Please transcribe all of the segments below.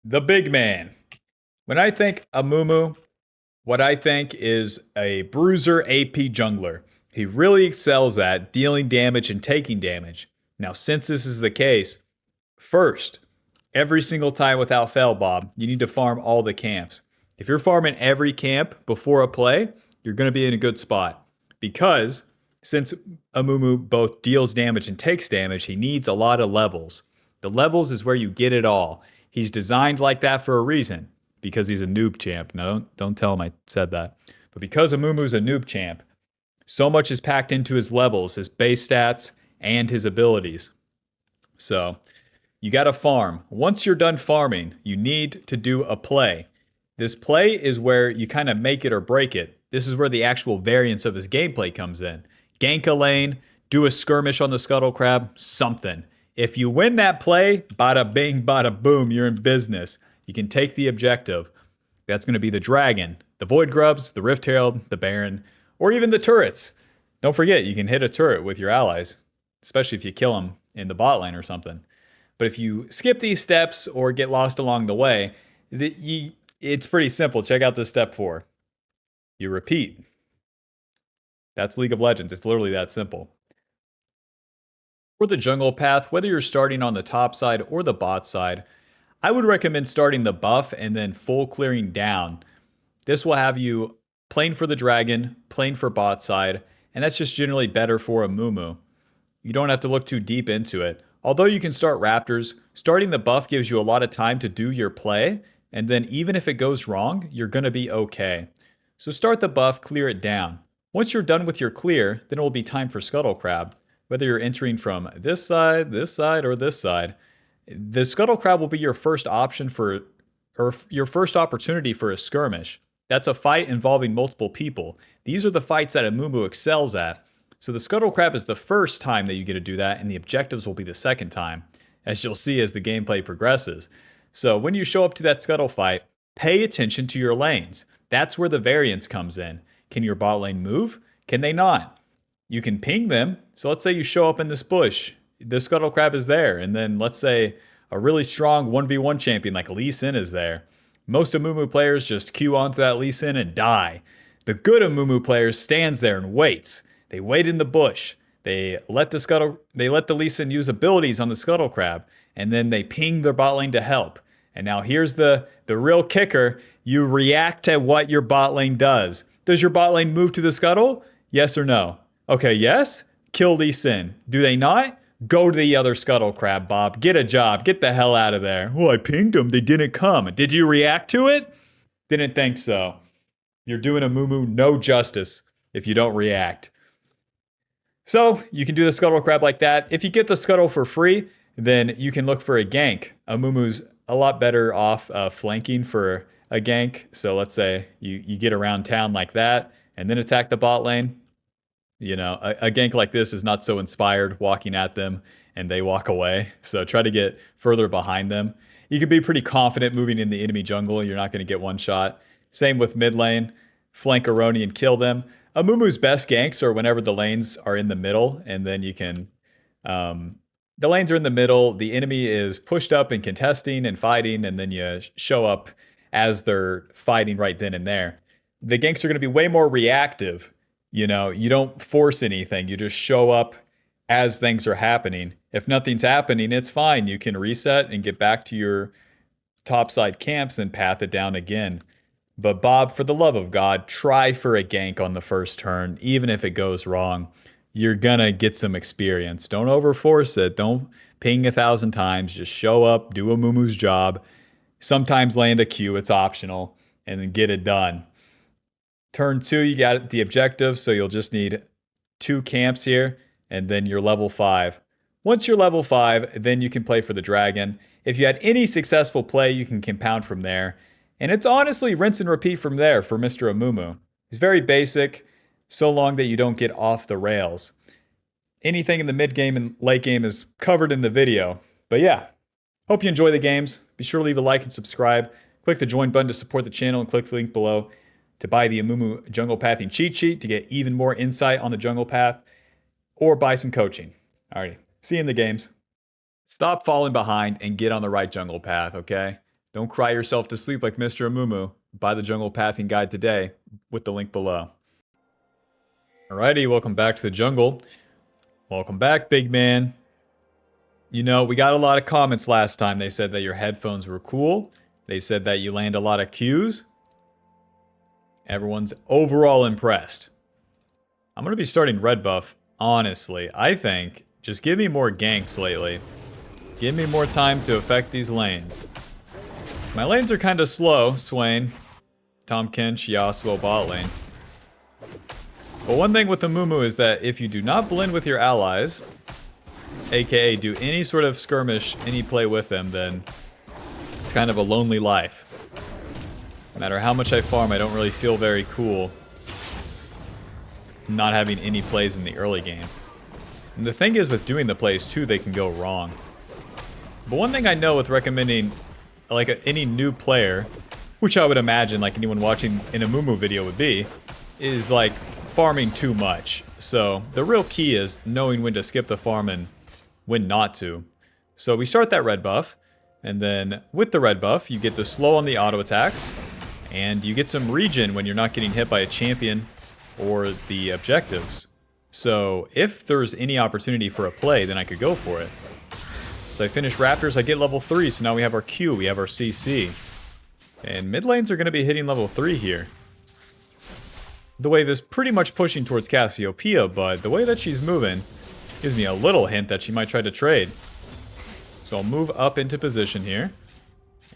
The big man. When I think Amumu, what I think is a bruiser AP jungler. He really excels at dealing damage and taking damage. Now, since this is the case, first, every single time without fail, Bob, you need to farm all the camps. If you're farming every camp before a play, you're going to be in a good spot. Because since Amumu both deals damage and takes damage, he needs a lot of levels. The levels is where you get it all. He's designed like that for a reason, because he's a noob champ. Now, don't tell him I said that. But because Amumu's a noob champ, so much is packed into his levels, his base stats, and his abilities. So you got to farm. Once you're done farming, you need to do a play. This play is where you kind of make it or break it. This is where the actual variance of his gameplay comes in. Gank a lane, do a skirmish on the Scuttle Crab, something. If you win that play, bada bing, bada boom, you're in business. You can take the objective. That's going to be the Dragon, the Void Grubs, the Rift Herald, the Baron, or even the turrets. Don't forget, you can hit a turret with your allies, especially if you kill them in the bot lane or something. But if you skip these steps or get lost along the way, it's pretty simple. Check out this step 4. You repeat. That's League of Legends. It's literally that simple. For the jungle path, whether you're starting on the top side or the bot side, I would recommend starting the buff and then full clearing down. This will have you playing for the dragon, playing for bot side, and that's just generally better for Amumu. You don't have to look too deep into it. Although you can start Raptors, starting the buff gives you a lot of time to do your play, and then even if it goes wrong, you're going to be okay. So start the buff, clear it down. Once you're done with your clear, then it will be time for Scuttle Crab. Whether you're entering from this side, or this side, the Scuttle Crab will be your first option for, or your first opportunity for a skirmish. That's a fight involving multiple people. These are the fights that Amumu excels at. So the Scuttle Crab is the first time that you get to do that, and the objectives will be the second time, as you'll see as the gameplay progresses. So when you show up to that Scuttle fight, pay attention to your lanes. That's where the variance comes in. Can your bot lane move? Can they not? You can ping them. So let's say you show up in this bush. The Scuttle Crab is there, and then let's say a really strong 1v1 champion like Lee Sin is there. Most Amumu players just queue onto that Lee Sin and die. The good Amumu players stands there and waits. They wait in the bush. They let the Lee Sin use abilities on the Scuttle Crab, and then they ping their bot lane to help. And now here's the real kicker. You react to what your bot lane does. Does your bot lane move to the Scuttle? Yes or no? Okay, yes? Kill Lee Sin. Do they not? Go to the other Scuttle Crab, Bob. Get a job. Get the hell out of there. Oh, I pinged them. They didn't come. Did you react to it? Didn't think so. You're doing Amumu no justice if you don't react. So you can do the Scuttle Crab like that. If you get the Scuttle for free, then you can look for a gank. Amumu's a lot better off flanking for a gank. So let's say you get around town like that and then attack the bot lane. You know, a gank like this is not so inspired walking at them and they walk away. So try to get further behind them. You can be pretty confident moving in the enemy jungle. You're not going to get one shot. Same with mid lane. Flank Aroni and kill them. Amumu's best ganks are whenever the lanes are in the middle, and then you can... the lanes are in the middle, the enemy is pushed up and contesting and fighting, and then you show up as they're fighting right then and there. The ganks are going to be way more reactive. You know, you don't force anything. You just show up as things are happening. If nothing's happening, it's fine. You can reset and get back to your topside camps and path it down again. But Bob, for the love of God, try for a gank on the first turn, even if it goes wrong. You're gonna get some experience. Don't overforce it. Don't ping 1,000 times. Just show up, do Amumu's job. Sometimes land a Q, it's optional, and then get it done. Turn 2, you got the objective, so you'll just need 2 camps here, and then you're level 5. Once you're level 5, then you can play for the dragon. If you had any successful play, you can compound from there. And it's honestly rinse and repeat from there for Mr. Amumu. He's very basic, so long that you don't get off the rails. Anything in the mid game and late game is covered in the video. But yeah, hope you enjoy the games. Be sure to leave a like and subscribe. Click the join button to support the channel and click the link below to buy the Amumu Jungle Pathing cheat sheet to get even more insight on the jungle path, or buy some coaching. Alrighty, see you in the games. Stop falling behind and get on the right jungle path, okay? Don't cry yourself to sleep like Mr. Amumu. Buy the Jungle Pathing Guide today with the link below. Alrighty, welcome back to the jungle. Welcome back, big man. You know, we got a lot of comments last time. They said that your headphones were cool. They said that you land a lot of Qs. Everyone's overall impressed. I'm going to be starting red buff, honestly. I think just give me more ganks lately. Give me more time to affect these lanes. My lanes are kind of slow, Swain. Tom Kench, Yasuo bot lane. But one thing with the Amumu is that if you do not blend with your allies, aka do any sort of skirmish, any play with them, then it's kind of a lonely life. No matter how much I farm, I don't really feel very cool not having any plays in the early game. And the thing is with doing the plays too, they can go wrong. But one thing I know with recommending like any new player, which I would imagine like anyone watching an Amumu video would be, is like farming too much. So the real key is knowing when to skip the farm and when not to. So we start that red buff, and then with the red buff, you get the slow on the auto attacks, and you get some regen when you're not getting hit by a champion or the objectives. So if there's any opportunity for a play, then I could go for it. So I finish Raptors, I get level 3, so now we have our Q, we have our CC. And mid lanes are going to be hitting level 3 here. The wave is pretty much pushing towards Cassiopeia, but the way that she's moving gives me a little hint that she might try to trade. So I'll move up into position here.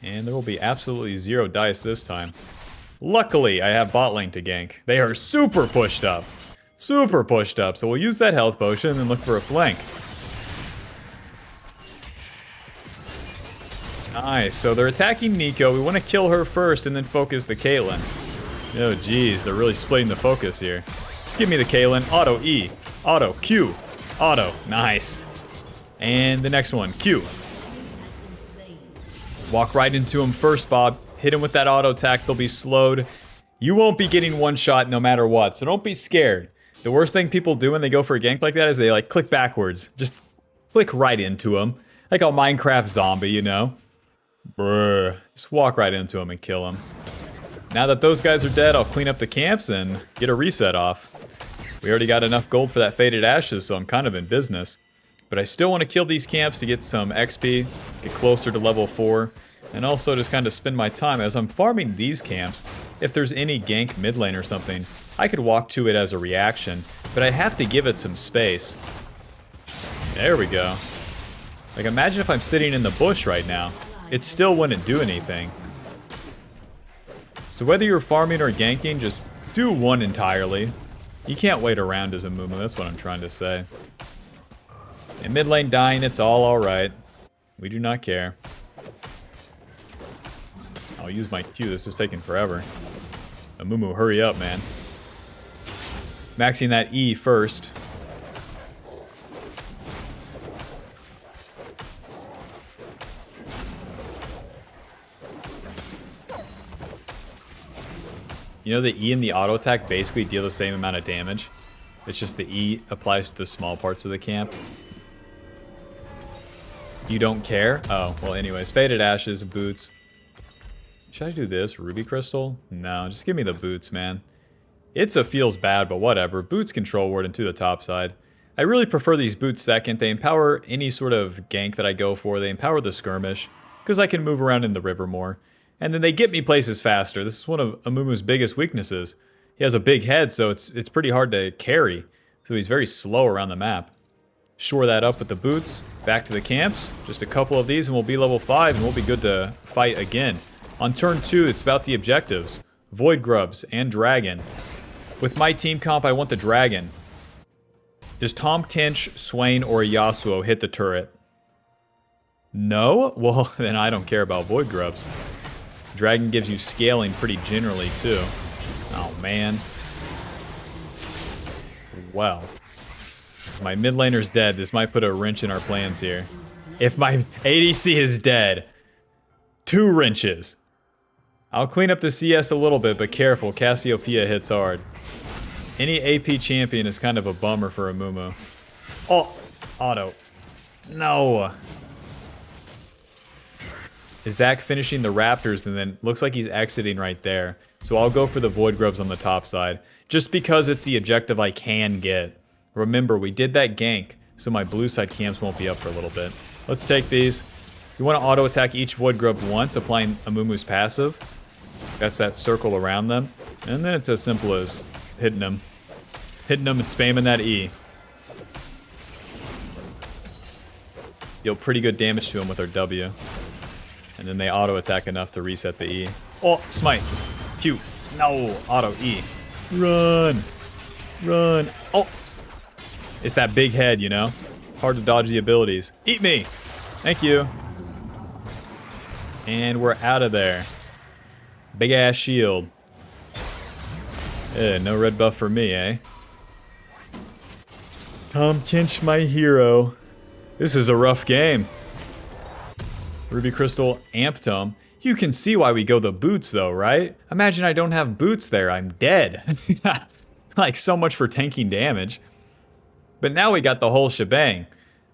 And there will be absolutely zero dice this time. Luckily, I have bot lane to gank. They are super pushed up. Super pushed up. So we'll use that health potion and look for a flank. Nice. So they're attacking Nico. We want to kill her first and then focus the Caitlyn. Oh, geez. They're really splitting the focus here. Just give me the Caitlyn. Auto E. Auto Q. Auto. Nice. And the next one. Q. Walk right into him first, Bob. Hit him with that auto attack. They'll be slowed. You won't be getting one shot no matter what, so don't be scared. The worst thing people do when they go for a gank like that is they like click backwards. Just click right into him. Like a Minecraft zombie, you know? Brr. Just walk right into him and kill him. Now that those guys are dead, I'll clean up the camps and get a reset off. We already got enough gold for that Faded Ashes, so I'm kind of in business. But I still want to kill these camps to get some XP, get closer to level 4, and also just kind of spend my time as I'm farming these camps. If there's any gank mid lane or something, I could walk to it as a reaction, but I have to give it some space. There we go. Like imagine if I'm sitting in the bush right now. It still wouldn't do anything. So whether you're farming or ganking, just do one entirely. You can't wait around as a Amumu, that's what I'm trying to say. In mid lane dying, it's all alright. We do not care. I'll use my Q, this is taking forever. Amumu, hurry up, man. Maxing that E first. You know the E and the auto attack basically deal the same amount of damage. It's just the E applies to the small parts of the camp. You don't care? Oh, well anyways. Faded Ashes, boots. Should I do this? Ruby Crystal? No, just give me the boots, man. It's a feels bad, but whatever. Boots control ward into the top side. I really prefer these boots second. They empower any sort of gank that I go for. They empower the skirmish, because I can move around in the river more. And then they get me places faster. This is one of Amumu's biggest weaknesses. He has a big head, so it's pretty hard to carry. So he's very slow around the map. Shore that up with the boots. Back to the camps. Just a couple of these and we'll be level 5 and we'll be good to fight again. On turn 2, it's about the objectives. Void Grubs and Dragon. With my team comp, I want the Dragon. Does Tom Kench, Swain, or Yasuo hit the turret? No? Well, then I don't care about Void Grubs. Dragon gives you scaling pretty generally, too. Oh, man. Well. If my mid laner's dead, this might put a wrench in our plans here. If my ADC is dead, 2 wrenches. I'll clean up the CS a little bit, but careful, Cassiopeia hits hard. Any AP champion is kind of a bummer for Amumu. Oh, auto. No. is Zach finishing the Raptors, and then looks like he's exiting right there. So I'll go for the Void Grubs on the top side, just because it's the objective I can get. Remember, we did that gank, so my blue side camps won't be up for a little bit. Let's take these. You want to auto attack each Void Grub once, applying Amumu's passive. That's that circle around them. And then it's as simple as hitting them. Hitting them and spamming that E. Deal pretty good damage to him with our W. And then they auto attack enough to reset the E. Oh, smite. Q. No, auto E. Run. Run. Oh. It's that big head, you know? Hard to dodge the abilities. Eat me. Thank you. And we're out of there. Big ass shield. No red buff for me, eh? Tom Kinch, my hero. This is a rough game. Ruby Crystal, Amp Tome. You can see why we go the boots though, right? Imagine I don't have boots there, I'm dead. Like, so much for tanking damage. But now we got the whole shebang.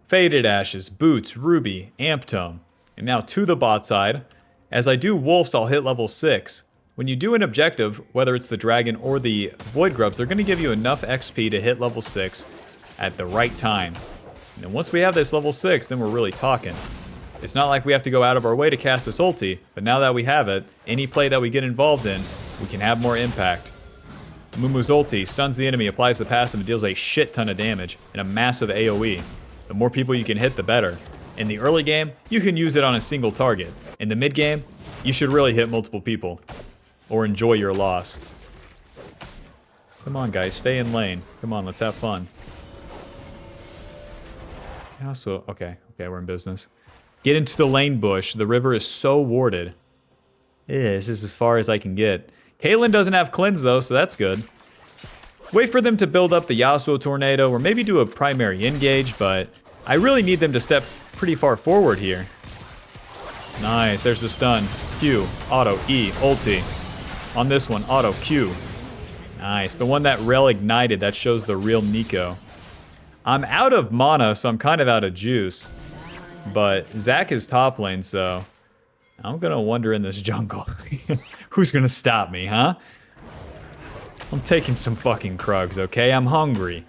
Faded Ashes, boots, Ruby, Amp Tome. And now to the bot side. As I do Wolves, I'll hit level 6. When you do an objective, whether it's the Dragon or the Void Grubs, they're going to give you enough XP to hit level 6 at the right time. And then once we have this level 6, then we're really talking. It's not like we have to go out of our way to cast this ulti, but now that we have it, any play that we get involved in, we can have more impact. Amumu's ulti stuns the enemy, applies the passive, and deals a shit ton of damage and a massive AoE. The more people you can hit, the better. In the early game, you can use it on a single target. In the mid game, you should really hit multiple people. Or enjoy your loss. Come on guys, stay in lane. Come on, let's have fun. Okay, we're in business. Get into the lane bush. The river is so warded. This is as far as I can get. Caitlyn doesn't have cleanse though, so that's good. Wait for them to build up the Yasuo tornado, or maybe do a primary engage, but I really need them to step pretty far forward here. Nice, there's the stun. Q, auto, E, ulti. On this one, auto, Q. Nice, the one that Rel ignited, that shows the real Nico. I'm out of mana, so I'm kind of out of juice. But Zach is top lane, so I'm gonna wander in this jungle. Who's gonna stop me, huh? I'm taking some fucking Krugs, okay? I'm hungry.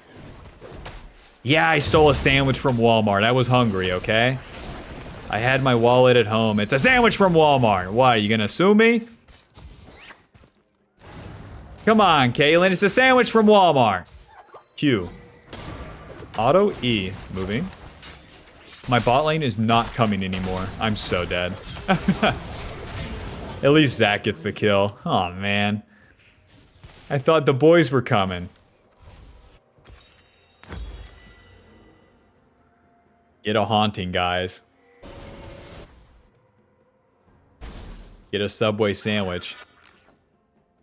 Yeah, I stole a sandwich from Walmart. I was hungry, okay? I had my wallet at home. It's a sandwich from Walmart. What, are you gonna sue me? Come on, Caitlyn. It's a sandwich from Walmart. Q. Auto E. Moving. My bot lane is not coming anymore. I'm so dead. At least Zach gets the kill. Aw, man. I thought the boys were coming. Get a haunting, guys. Get a Subway sandwich.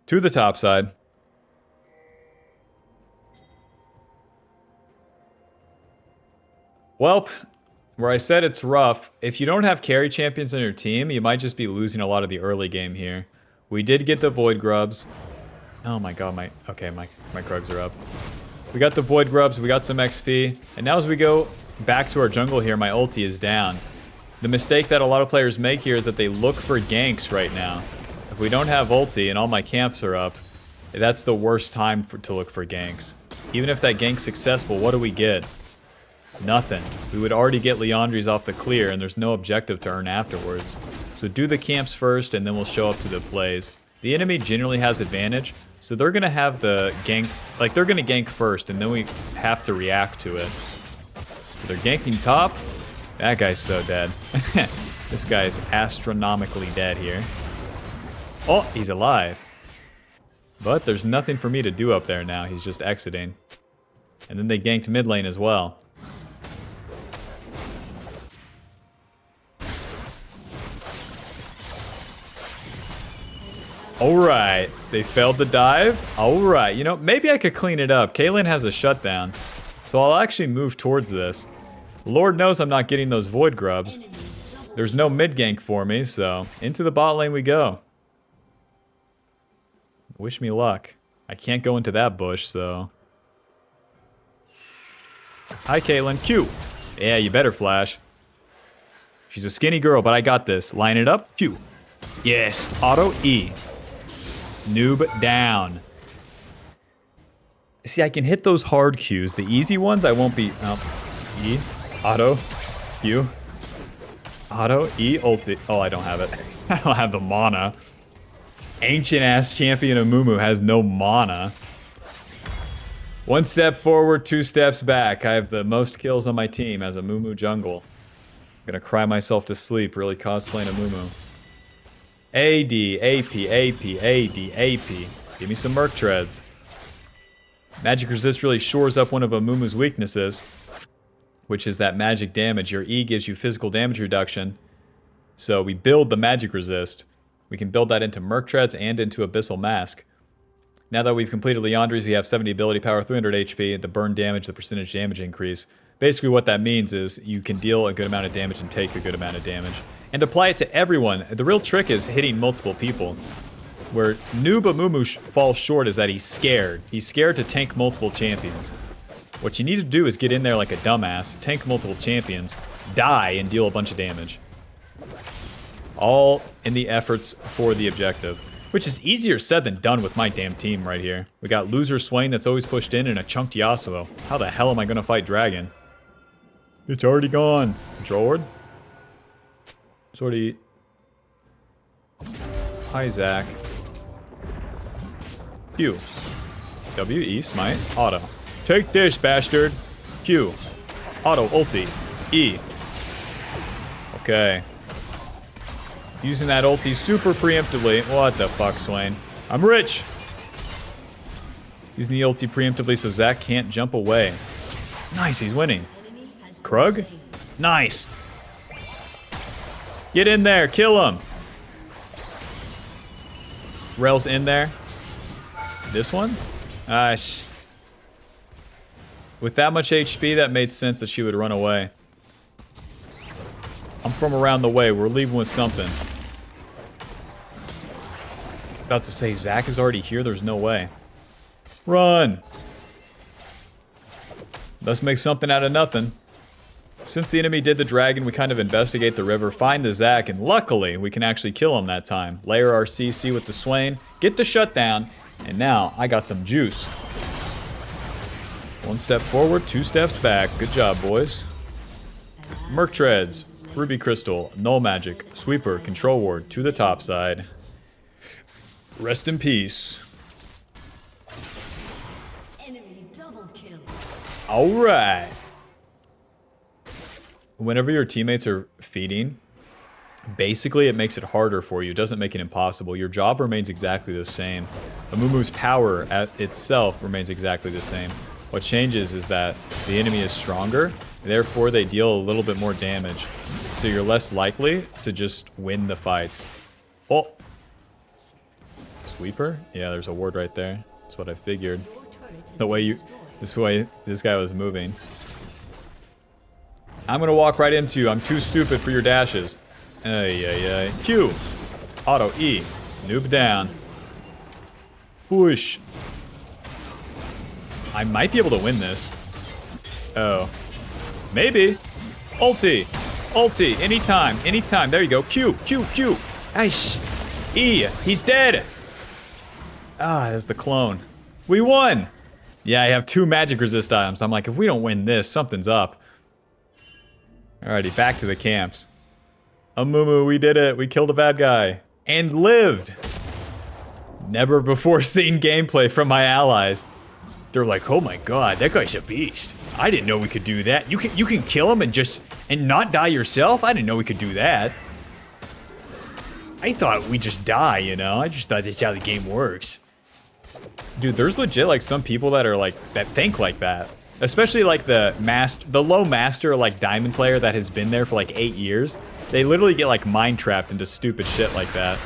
To the top side. Welp. Where I said it's rough, if you don't have carry champions on your team, you might just be losing a lot of the early game here. We did get the Void Grubs. Oh my god, my Krugs are up. We got the Void Grubs, we got some XP, and now as we go back to our jungle here, my ulti is down. The mistake that a lot of players make here is that they look for ganks right now. If we don't have ulti and all my camps are up, that's the worst time to look for ganks. Even if that gank's successful, what do we get? Nothing. We would already get Liandrys off the clear, and there's no objective to earn afterwards. So do the camps first, and then we'll show up to the plays. The enemy generally has advantage, so they're gonna have the gank, like they're gonna gank first, and then we have to react to it. So they're ganking top. That guy's so dead. This guy is astronomically dead here. Oh, he's alive. But there's nothing for me to do up there now. He's just exiting. And then they ganked mid lane as well. Alright, they failed the dive. Alright, you know, maybe I could clean it up. Caitlyn has a shutdown, so I'll actually move towards this. Lord knows I'm not getting those Void Grubs. There's no mid gank for me, so into the bot lane we go. Wish me luck. I can't go into that bush, so... Hi, Caitlyn. Q! Yeah, you better flash. She's a skinny girl, but I got this. Line it up. Q. Yes. Auto E. Noob down. See, I can hit those hard Qs. The easy ones, I won't be... Oh. E. Auto. Q. Auto. E. Ulti. Oh, I don't have it. I don't have the mana. Ancient-ass champion Amumu has no mana. 1 step forward, 2 steps back. I have the most kills on my team as Amumu Jungle. I'm gonna cry myself to sleep, really cosplaying Amumu. AD, AP, AP, AD, AP. Give me some Merc Treads. Magic Resist really shores up one of Amumu's weaknesses, which is that magic damage. Your E gives you physical damage reduction. So we build the Magic Resist. We can build that into Merc Treads and into Abyssal Mask. Now that we've completed Liandrys, we have 70 ability power, 300 HP, the burn damage, the percentage damage increase. Basically what that means is you can deal a good amount of damage and take a good amount of damage. And apply it to everyone. The real trick is hitting multiple people. Where Noob Amumu falls short is that he's scared. He's scared to tank multiple champions. What you need to do is get in there like a dumbass, tank multiple champions, die, and deal a bunch of damage. All in the efforts for the objective. Which is easier said than done with my damn team right here. We got loser Swain that's always pushed in and a chunked Yasuo. How the hell am I gonna fight Dragon? It's already gone. Control ward? It's already... Hi, Zach. Q. W, E, smite, auto. Take this, bastard. Q. Auto, ulti. E. Okay. Using that ulti super preemptively. What the fuck, Swain? I'm rich! Using the ulti preemptively so Zach can't jump away. Nice, he's winning. Krug? Nice! Get in there, kill him! Rel's in there. This one? With that much HP, that made sense that she would run away. I'm from around the way. We're leaving with something. About to say, Zach is already here? There's no way. Run! Let's make something out of nothing. Since the enemy did the dragon, we kind of investigate the river, find the Zach, and luckily, we can actually kill him that time. Layer our CC with the Swain, get the shutdown, and now I got some juice. 1 step forward, 2 steps back. Good job, boys. Merc Treads, Ruby Crystal, Null Magic, Sweeper, Control Ward to the top side. Rest in peace. Enemy double kill. Alright. Whenever your teammates are feeding, basically it makes it harder for you. It doesn't make it impossible. Your job remains exactly the same. Amumu's power at itself remains exactly the same. What changes is that the enemy is stronger, therefore they deal a little bit more damage. So you're less likely to just win the fights. Oh! Sweeper? Yeah, there's a ward right there. That's what I figured. The way this guy was moving. I'm gonna walk right into you. I'm too stupid for your dashes. Ay. Q. Auto E. Noob down. Whoosh. I might be able to win this. Oh. Maybe. Ulti. Ulti. Anytime. There you go. Q. Aish. E. He's dead. Ah, there's the clone. We won. Yeah, I have 2 magic resist items. I'm like, if we don't win this, something's up. Alrighty, back to the camps. Amumu, we did it. We killed a bad guy. And lived. Never before seen gameplay from my allies. They're like, oh my god, that guy's a beast. I didn't know we could do that. You can kill him and not die yourself? I didn't know we could do that. I thought we just die, you know? I just thought that's how the game works. Dude, there's legit like some people that are like, that think like that. Especially like the low master like diamond player that has been there for like 8 years. They literally get like mind trapped into stupid shit like that.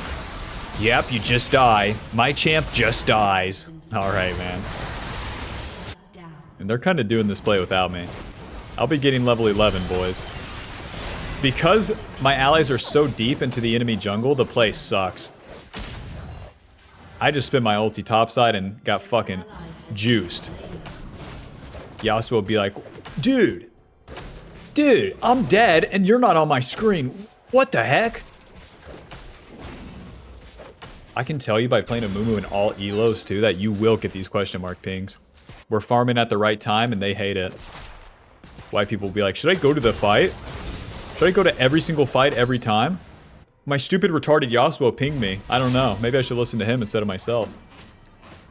Yep, you just die. My champ just dies. Alright, man. And they're kind of doing this play without me. I'll be getting level 11, boys. Because my allies are so deep into the enemy jungle, the play sucks. I just spin my ulti topside and got fucking juiced. Yasuo will be like, dude, Dude, I'm dead and you're not on my screen. What the heck? I can tell you by playing Amumu in all elos too that you will get these question mark pings. We're farming at the right time and they hate it. White people will be like, should I go to the fight? Should I go to every single fight every time? My stupid retarded Yasuo pinged me. I don't know. Maybe I should listen to him instead of myself.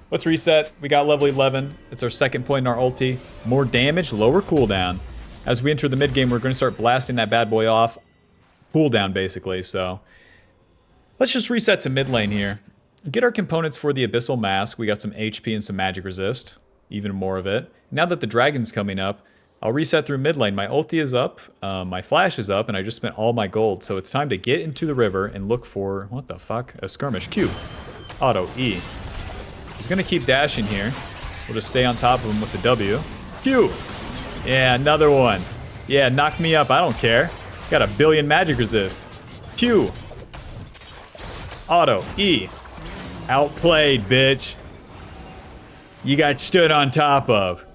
Let's reset. We got level 11. It's our second point in our ulti. More damage, lower cooldown. As we enter the mid game, we're going to start blasting that bad boy off. Cooldown, basically, so... Let's just reset to mid lane here. Get our components for the Abyssal Mask. We got some HP and some magic resist. Even more of it. Now that the dragon's coming up, I'll reset through mid lane. My ulti is up, my flash is up, and I just spent all my gold. So it's time to get into the river and look for... What the fuck? A skirmish. Q. Auto. E. He's going to keep dashing here. We'll just stay on top of him with the W. Q. Yeah, another one. Yeah, knock me up. I don't care. Got a billion magic resist. Q. Auto. E. Outplayed, bitch. You got stood on top of.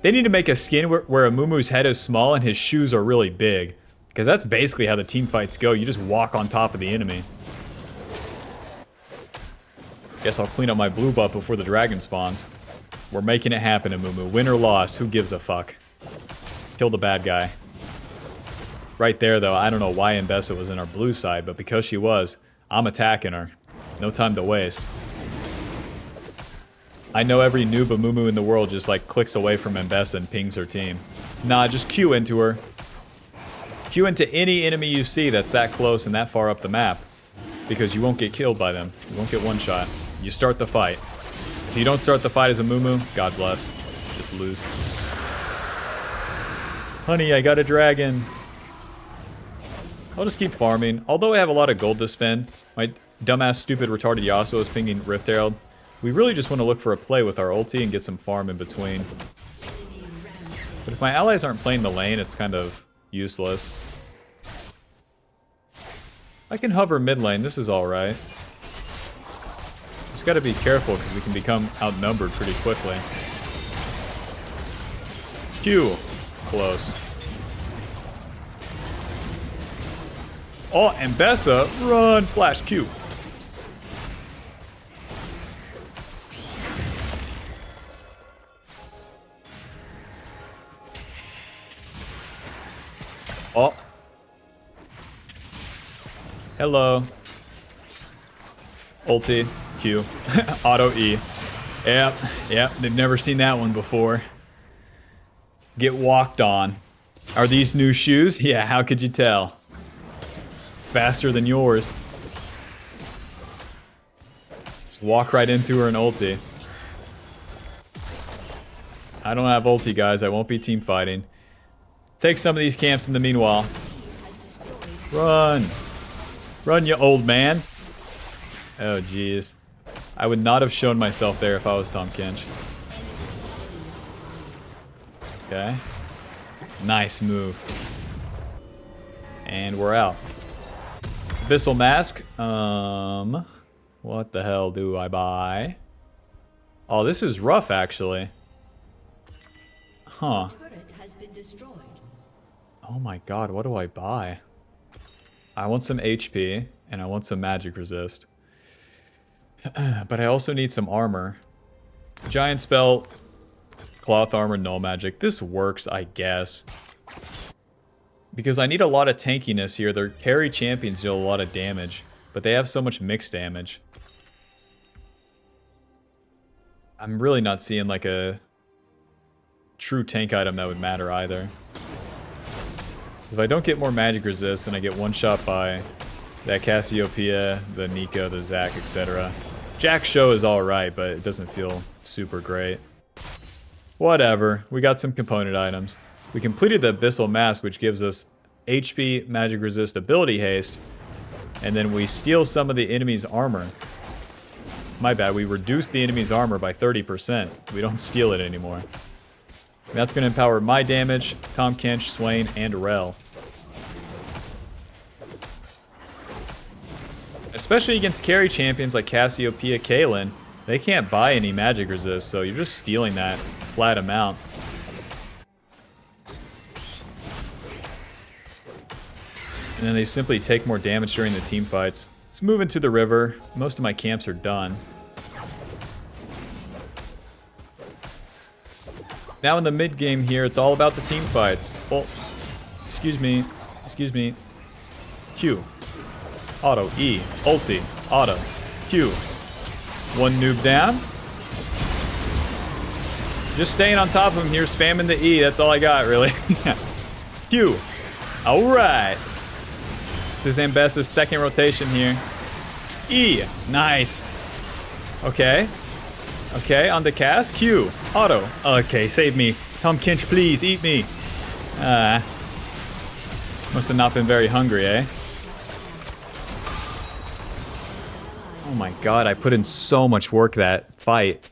They need to make a skin where Amumu's head is small and his shoes are really big. Because that's basically how the team fights go. You just walk on top of the enemy. Guess I'll clean up my blue buff before the dragon spawns. We're making it happen, Amumu. Win or loss, who gives a fuck? Kill the bad guy. Right there, though, I don't know why Mbessa was in our blue side, but because she was, I'm attacking her. No time to waste. I know every noob Amumu in the world just like clicks away from Mbessa and pings her team. Nah, just Q into her. Q into any enemy you see that's that close and that far up the map. Because you won't get killed by them. You won't get one shot. You start the fight. If you don't start the fight as Amumu, God bless. Just lose. Honey, I got a dragon. I'll just keep farming. Although I have a lot of gold to spend, my dumbass, stupid, retarded Yasuo is pinging Rift Herald. We really just want to look for a play with our ulti and get some farm in between. But if my allies aren't playing the lane, it's kind of useless. I can hover mid lane. This is alright. Just gotta be careful because we can become outnumbered pretty quickly. Q. Close. Oh, Mbessa, run! Flash Q. Oh. Hello. Ulti. Q. Auto E. Yep. They've never seen that one before. Get walked on. Are these new shoes? Yeah, how could you tell? Faster than yours. Just walk right into her and ulti. I don't have ulti, guys. I won't be team fighting. Take some of these camps in the meanwhile. Run. Run, you old man. Oh, jeez. I would not have shown myself there if I was Tom Kench. Okay. Nice move. And we're out. Abyssal Mask. What the hell do I buy? Oh, this is rough, actually. Huh. Oh my god, what do I buy? I want some HP, and I want some magic resist. But I also need some armor. Giant spell, cloth armor, null magic. This works, I guess. Because I need a lot of tankiness here. Their carry champions deal a lot of damage, but they have so much mixed damage. I'm really not seeing like a true tank item that would matter either. If I don't get more magic resist, then I get one shot by that Cassiopeia, the Nico, the Zac, etc. Jack's show is alright, but it doesn't feel super great. Whatever, we got some component items. We completed the Abyssal Mask, which gives us HP, magic resist, ability haste, and then we steal some of the enemy's armor. My bad, we reduce the enemy's armor by 30%. We don't steal it anymore. That's going to empower my damage, Tom Kench, Swain, and Rel. Especially against carry champions like Cassiopeia, Kaylin, they can't buy any magic resist, so you're just stealing that flat amount. And then they simply take more damage during the team fights. Let's move into the river. Most of my camps are done. Now in the mid game here, it's all about the team fights. Oh, excuse me. Excuse me. Q. Auto. E. Ulti. Auto. Q. One noob down. Just staying on top of him here, spamming the E. That's all I got, really. Q. Alright. This is Ambessa's second rotation here. E. Nice. Okay. Okay, on the cast. Q. Auto. Okay, save me. Tom Kinch, please, eat me. Must have not been very hungry, eh? Oh my god, I put in so much work that fight.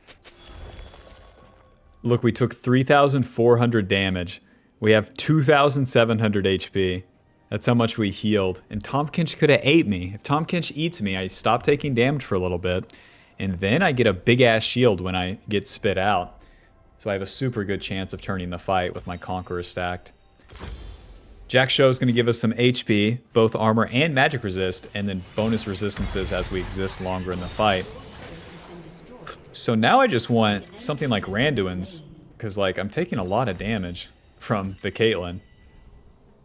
Look, we took 3,400 damage. We have 2,700 HP. That's how much we healed. And Tom Kinch could have ate me. If Tom Kinch eats me, I stop taking damage for a little bit. And then I get a big-ass shield when I get spit out. So I have a super good chance of turning the fight with my Conqueror stacked. Jack Show is going to give us some HP, both armor and magic resist, and then bonus resistances as we exist longer in the fight. So now I just want something like Randuin's, because like I'm taking a lot of damage from the Caitlyn.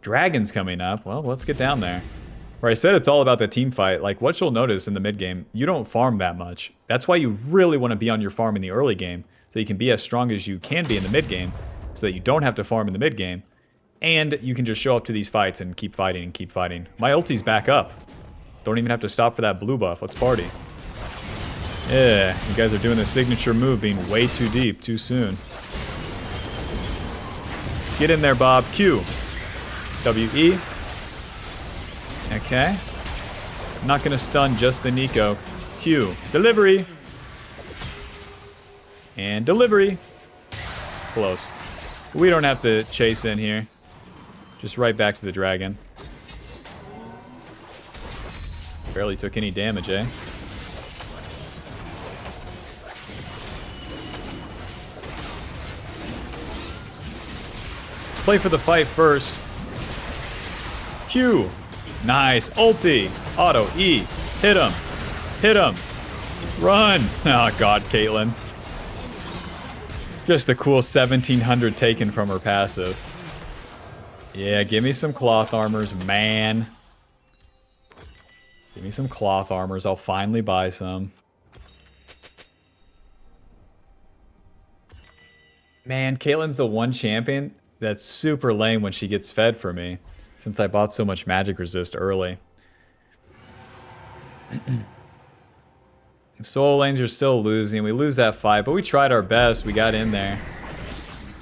Dragon's coming up. Well, let's get down there. Where I said it's all about the team fight, like what you'll notice in the mid game, you don't farm that much. That's why you really want to be on your farm in the early game, so you can be as strong as you can be in the mid game, so that you don't have to farm in the mid game. And you can just show up to these fights and keep fighting and keep fighting. My ulti's back up. Don't even have to stop for that blue buff. Let's party. Yeah, you guys are doing the signature move, being way too deep, too soon. Let's get in there, Bob. Q. W-E. Okay. I'm not going to stun just the Nico. Q. Delivery. And delivery. Close. We don't have to chase in here. Just right back to the dragon. Barely took any damage, eh? Play for the fight first. Q. Nice. Ulti. Auto. E. Hit him. Hit him. Run. Oh, God, Caitlyn. Just a cool 1,700 taken from her passive. Yeah, give me some cloth armors, man. Give me some cloth armors. I'll finally buy some. Man, Caitlyn's the one champion that's super lame when she gets fed for me, since I bought so much magic resist early. Solo lanes are still losing. We lose that fight, but we tried our best. We got in there.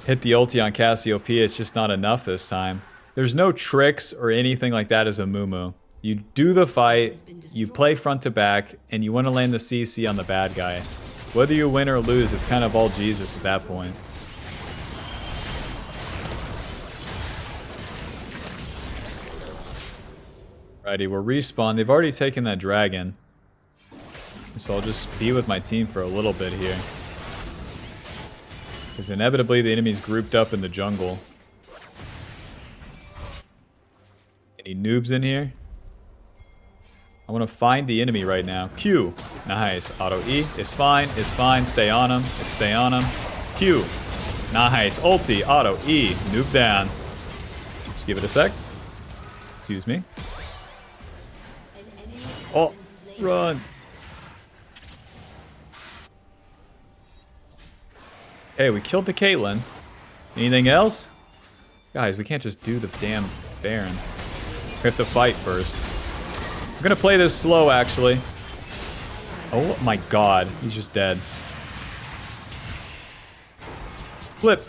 Hit the ulti on Cassiopeia. It's just not enough this time. There's no tricks or anything like that as a Amumu. You do the fight, you play front to back, and you want to land the CC on the bad guy. Whether you win or lose, it's kind of all Jesus at that point. Alrighty, we're respawned. They've already taken that dragon. So I'll just be with my team for a little bit here. Because inevitably the enemy's grouped up in the jungle. Any noobs in here? I want to find the enemy right now. Q. Nice. Auto E. It's fine. It's fine. Stay on him. Stay on him. Q. Nice. Ulti. Auto E. Noob down. Just give it a sec. Excuse me. Oh. Run. Hey, we killed the Caitlyn. Anything else? Guys, we can't just do the damn Baron. We have to fight first. I'm gonna play this slow, actually. Oh my god, he's just dead. Flip.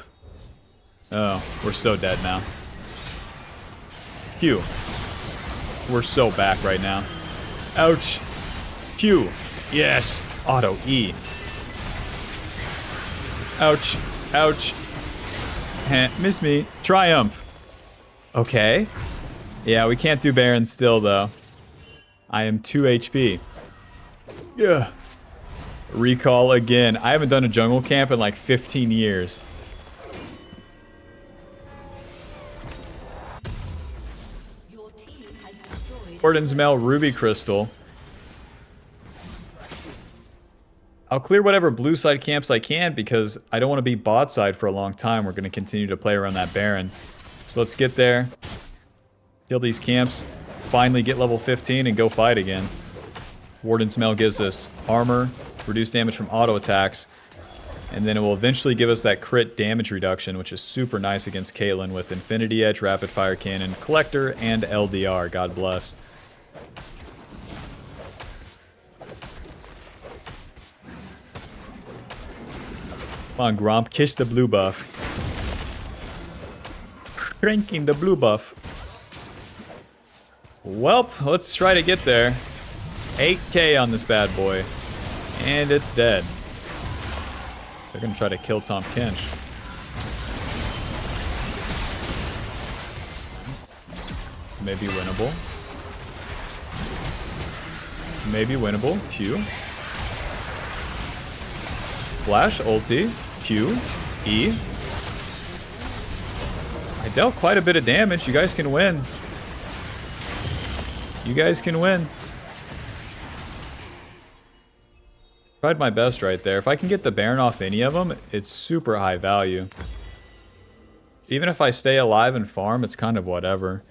Oh, we're so dead now. Q. We're so back right now. Ouch. Q. Yes. Auto E. Ouch. Ouch. Miss me. Triumph. Okay. Yeah, we can't do Baron still, though. I am 2 HP. Yeah. Recall again. I haven't done a jungle camp in like 15 years. Your team has Warden's Mail, Ruby Crystal. I'll clear whatever blue side camps I can because I don't want to be bot side for a long time. We're going to continue to play around that Baron. So let's get there. Kill these camps. Finally get level 15 and go fight again. Warden's Mail gives us armor, reduced damage from auto attacks, and then it will eventually give us that crit damage reduction, which is super nice against Caitlyn with Infinity Edge, Rapid Fire Cannon, Collector, and LDR. God bless. Come on, Gromp, kiss the blue buff. Cranking the blue buff. Welp, let's try to get there. 8k on this bad boy. And it's dead. They're gonna try to kill Tom Kench. Maybe winnable. Maybe winnable. Q. Flash, ulti. Q. E. I dealt quite a bit of damage. You guys can win. You guys can win. Tried my best right there. If I can get the Baron off any of them, it's super high value. Even if I stay alive and farm, it's kind of whatever.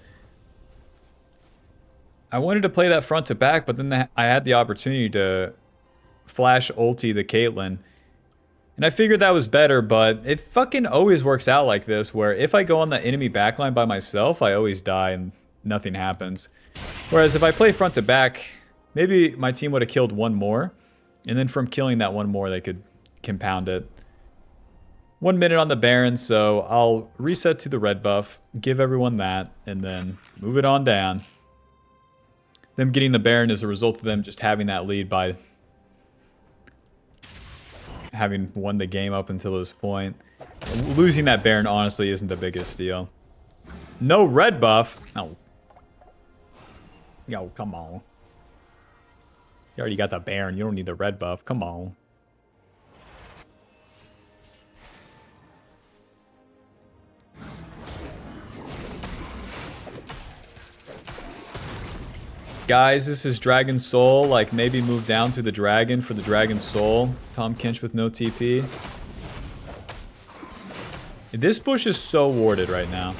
I wanted to play that front to back, but then I had the opportunity to flash ulti the Caitlyn. And I figured that was better, but it fucking always works out like this, where if I go on the enemy backline by myself, I always die and nothing happens. Whereas if I play front to back, maybe my team would have killed one more. And then from killing that one more, they could compound it. 1 minute on the Baron, so I'll reset to the red buff, give everyone that, and then move it on down. Them getting the Baron is a result of them just having that lead by having won the game up until this point. Losing that Baron honestly isn't the biggest deal. No red buff. No. Yo, come on. You already got the Baron. You don't need the red buff. Come on. Guys, this is Dragon Soul. Like, maybe move down to the Dragon for the Dragon Soul. Tom Kench with no TP. This bush is so warded right now.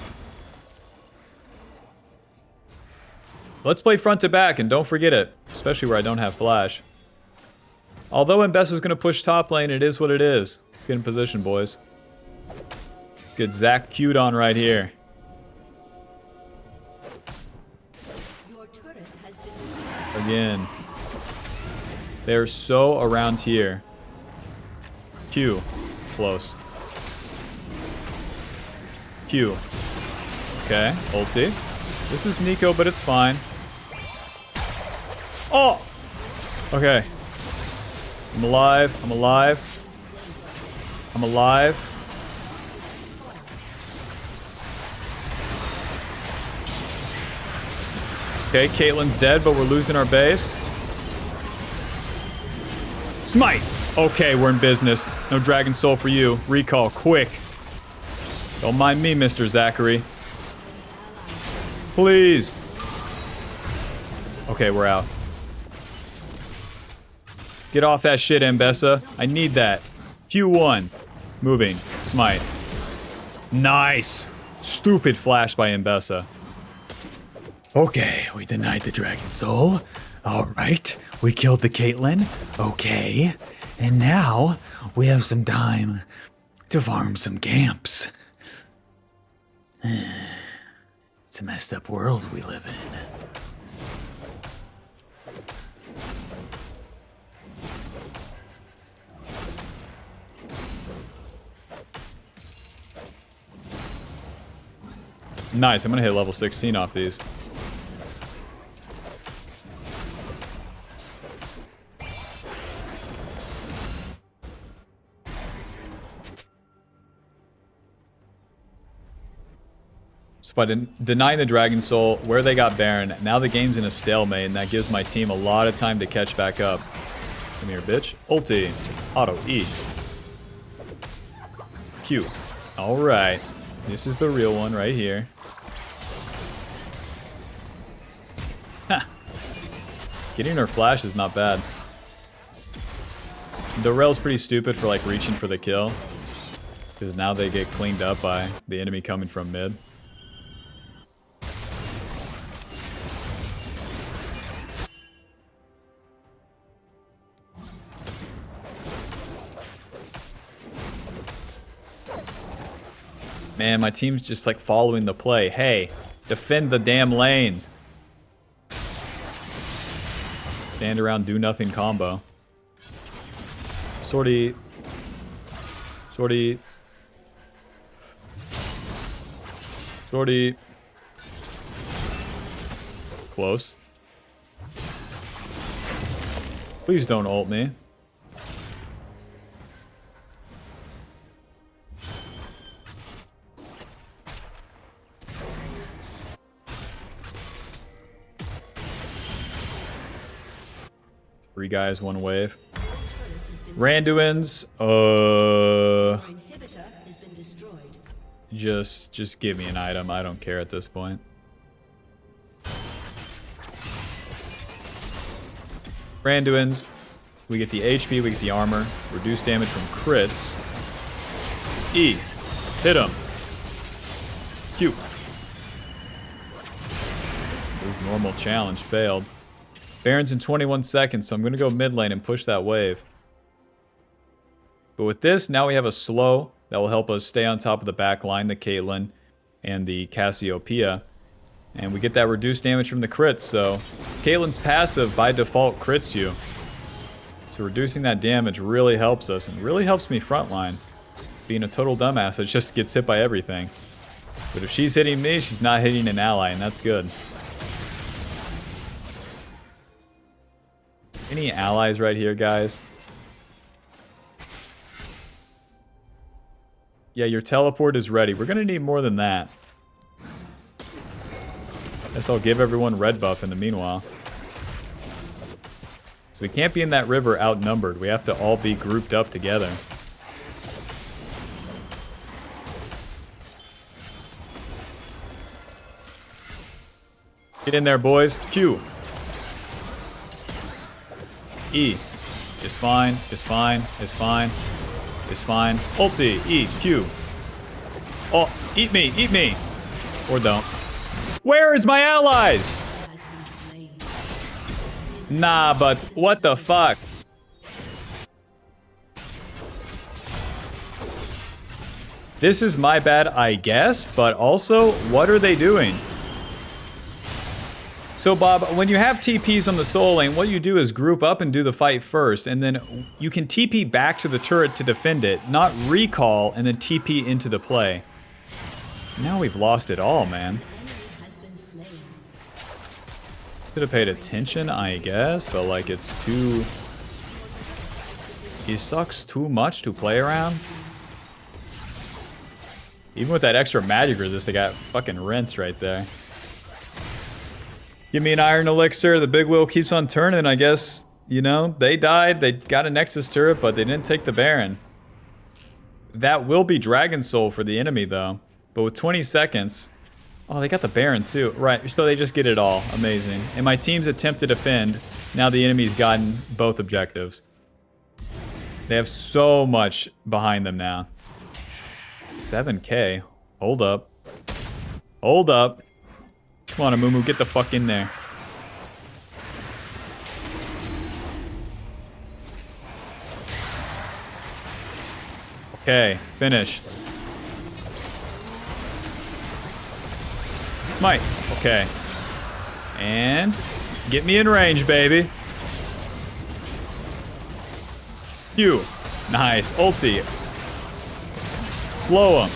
Let's play front to back, and don't forget it. Especially where I don't have flash. Although Mbessa's going to push top lane, it is what it is. Let's get in position, boys. Get Zac Q'd on right here. Your turret has been destroyed. Again. They're so around here. Q. Close. Q. Okay, ulti. This is Nico, but it's fine. Oh! Okay. I'm alive. I'm alive. I'm alive. Okay, Caitlyn's dead, but we're losing our base. Smite! Okay, we're in business. No Dragon Soul for you. Recall, quick. Don't mind me, Mr. Zachary. Please. Okay, we're out. Get off that shit, Mbessa. I need that. Q1. Moving. Smite. Nice. Stupid flash by Mbessa. Okay, we denied the Dragon Soul. Alright, we killed the Caitlyn. Okay. And now, we have some time to farm some camps. It's a messed up world we live in. Nice, I'm gonna hit level 16 off these. So by denying the Dragon Soul, where they got Baron, now the game's in a stalemate, and that gives my team a lot of time to catch back up. Come here, bitch. Ulti. Auto. E. Q. Alright. This is the real one right here. Ha! Getting her flash is not bad. The rail's pretty stupid for like reaching for the kill. Because now they get cleaned up by the enemy coming from mid. Man, my team's just like following the play. Hey, defend the damn lanes. Stand around, do nothing combo. Sortie. Sortie. Sortie. Close. Please don't ult me. Three guys, one wave. Randuin's, just give me an item. I don't care at this point. Randuin's, we get the HP, we get the armor, reduce damage from crits. E, hit him. Q. Move normal challenge, failed. Baron's in 21 seconds, so I'm going to go mid lane and push that wave. But with this, now we have a slow that will help us stay on top of the back line, the Caitlyn and the Cassiopeia. And we get that reduced damage from the crits, so Caitlyn's passive by default crits you. So reducing that damage really helps us, and really helps me frontline. Being a total dumbass that just gets hit by everything. But if she's hitting me, she's not hitting an ally, and that's good. Any allies right here, guys? Yeah, your teleport is ready. We're gonna need more than that. Guess I'll give everyone red buff in the meanwhile. So we can't be in that river outnumbered. We have to all be grouped up together. Get in there, boys. Q. E. Is fine, is fine, is fine, is fine. Ulti, E, Q. Oh, eat me, eat me. Or don't. Where is my allies? Nah, but what the fuck? This is my bad, I guess, but also, what are they doing? So Bob, when you have TPs on the soul lane, what you do is group up and do the fight first, and then you can TP back to the turret to defend it, not recall and then TP into the play. Now we've lost it all, man. Should have paid attention, I guess, but like it's too... He sucks too much to play around. Even with that extra magic resist, I got fucking rinsed right there. Give me an iron elixir, the big wheel keeps on turning, I guess. You know, they died, they got a Nexus turret, but they didn't take the Baron. That will be Dragon Soul for the enemy, though. But with 20 seconds... Oh, they got the Baron, too. Right, so they just get it all. Amazing. And my team's attempt to defend, now the enemy's gotten both objectives. They have so much behind them now. 7K. Hold up. Hold up. Come on, Amumu, get the fuck in there. Okay, finish. Smite. Okay. And get me in range, baby. Q. Nice. Ulti. Slow him.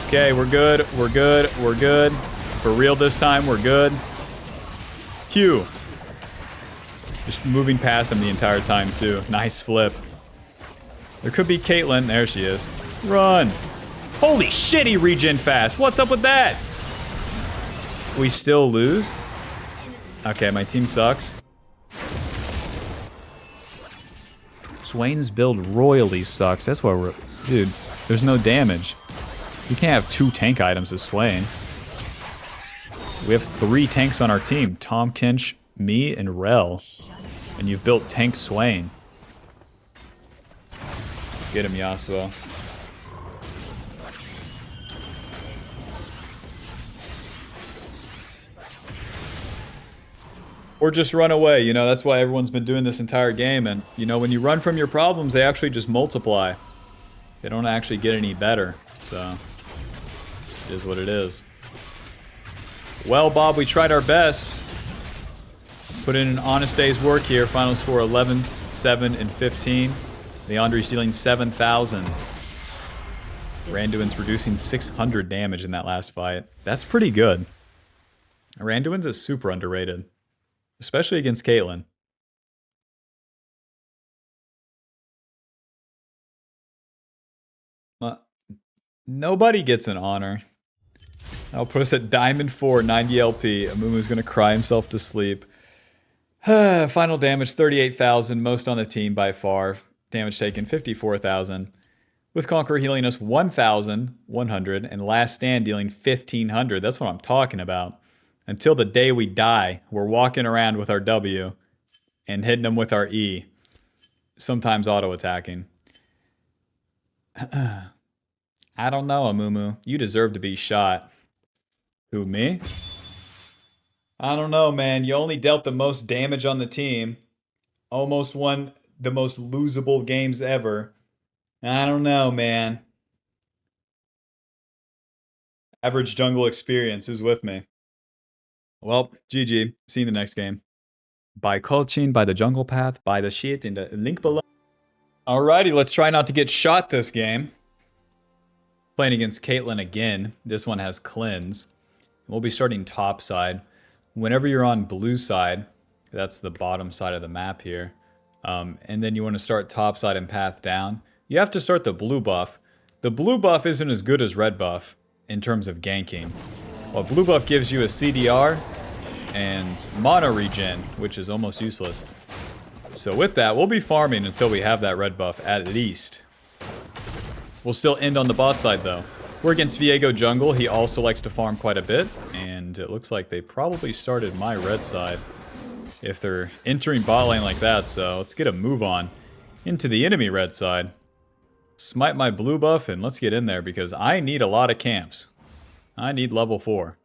Okay, we're good. We're good. We're good. For real this time, we're good. Q. Just moving past him the entire time, too. Nice flip. There could be Caitlyn. There she is. Run. Holy shit, he regen fast. What's up with that? We still lose? Okay, my team sucks. Swain's build royally sucks. That's why we're... Dude, there's no damage. You can't have 2 tank items as Swain. We have 3 tanks on our team. Tom Kinch, me and Rel. And you've built Tank Swain. Get him, Yasuo. Or just run away, you know, that's why everyone's been doing this entire game. And, you know, when you run from your problems, they actually just multiply. They don't actually get any better. So, it is what it is. Well, Bob, we tried our best. Put in an honest day's work here. Final score 11, 7, and 15. Liandrys dealing 7,000. Randuin's reducing 600 damage in that last fight. That's pretty good. Randuin's is super underrated. Especially against Caitlyn. Nobody gets an honor. I'll put us at Diamond 4, 90 LP. Amumu's gonna cry himself to sleep. Final damage, 38,000. Most on the team by far. Damage taken, 54,000. With Conqueror healing us 1,100. And Last Stand dealing 1,500. That's what I'm talking about. Until the day we die, we're walking around with our W and hitting them with our E. Sometimes auto-attacking. I don't know, Amumu. You deserve to be shot. Who, me? I don't know, man. You only dealt the most damage on the team. Almost won the most losable games ever. I don't know, man. Average jungle experience. Who's with me? Well, GG. See you in the next game. By Colchin, by the jungle path, by the shit in the link below. Alrighty, let's try not to get shot this game. Playing against Caitlyn again. This one has cleanse. We'll be starting top side. Whenever you're on blue side, that's the bottom side of the map here. And then you want to start top side and path down. You have to start the blue buff. The blue buff isn't as good as red buff in terms of ganking. Well, blue buff gives you a CDR and mono regen, which is almost useless. So with that, we'll be farming until we have that red buff at least. We'll still end on the bot side though. We're against Viego jungle. He also likes to farm quite a bit. And it looks like they probably started my red side if they're entering bot lane like that. So let's get a move on into the enemy red side. Smite my blue buff and let's get in there because I need a lot of camps. I need level 4.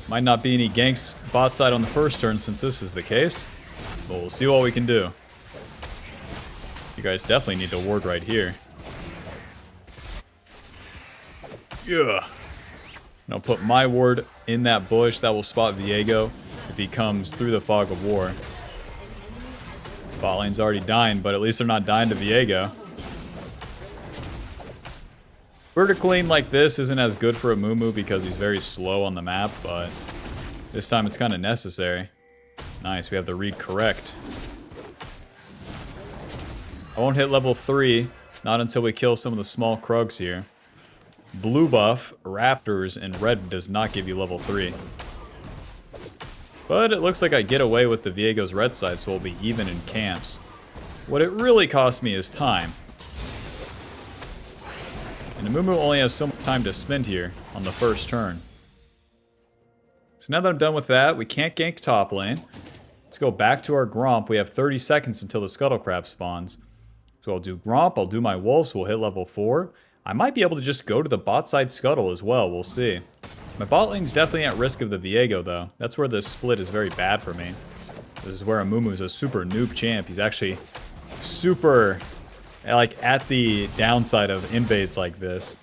Might not be any ganks bot side on the first turn since this is the case. But we'll see what we can do. You guys definitely need to ward right here. Yeah. And I'll put my ward in that bush. That will spot Viego if he comes through the fog of war. Bot lane's already dying, but at least they're not dying to Viego. Vertical lane like this isn't as good for Amumu because he's very slow on the map, but this time it's kind of necessary. Nice, we have the read correct. I won't hit level 3, not until we kill some of the small Krugs here. Blue buff, Raptors, and red does not give you level 3. But it looks like I get away with the Viego's red side, so we'll be even in camps. What it really cost me is time. And Amumu only has so much time to spend here on the first turn. So now that I'm done with that, we can't gank top lane. Let's go back to our Gromp. We have 30 seconds until the Scuttle Crab spawns. So I'll do Gromp, I'll do my Wolves, we'll hit level 4. I might be able to just go to the bot side Scuttle as well, we'll see. My bot lane's definitely at risk of the Viego though. That's where this split is very bad for me. This is where Amumu's a super noob champ. He's actually super, like, at the downside of invades like this.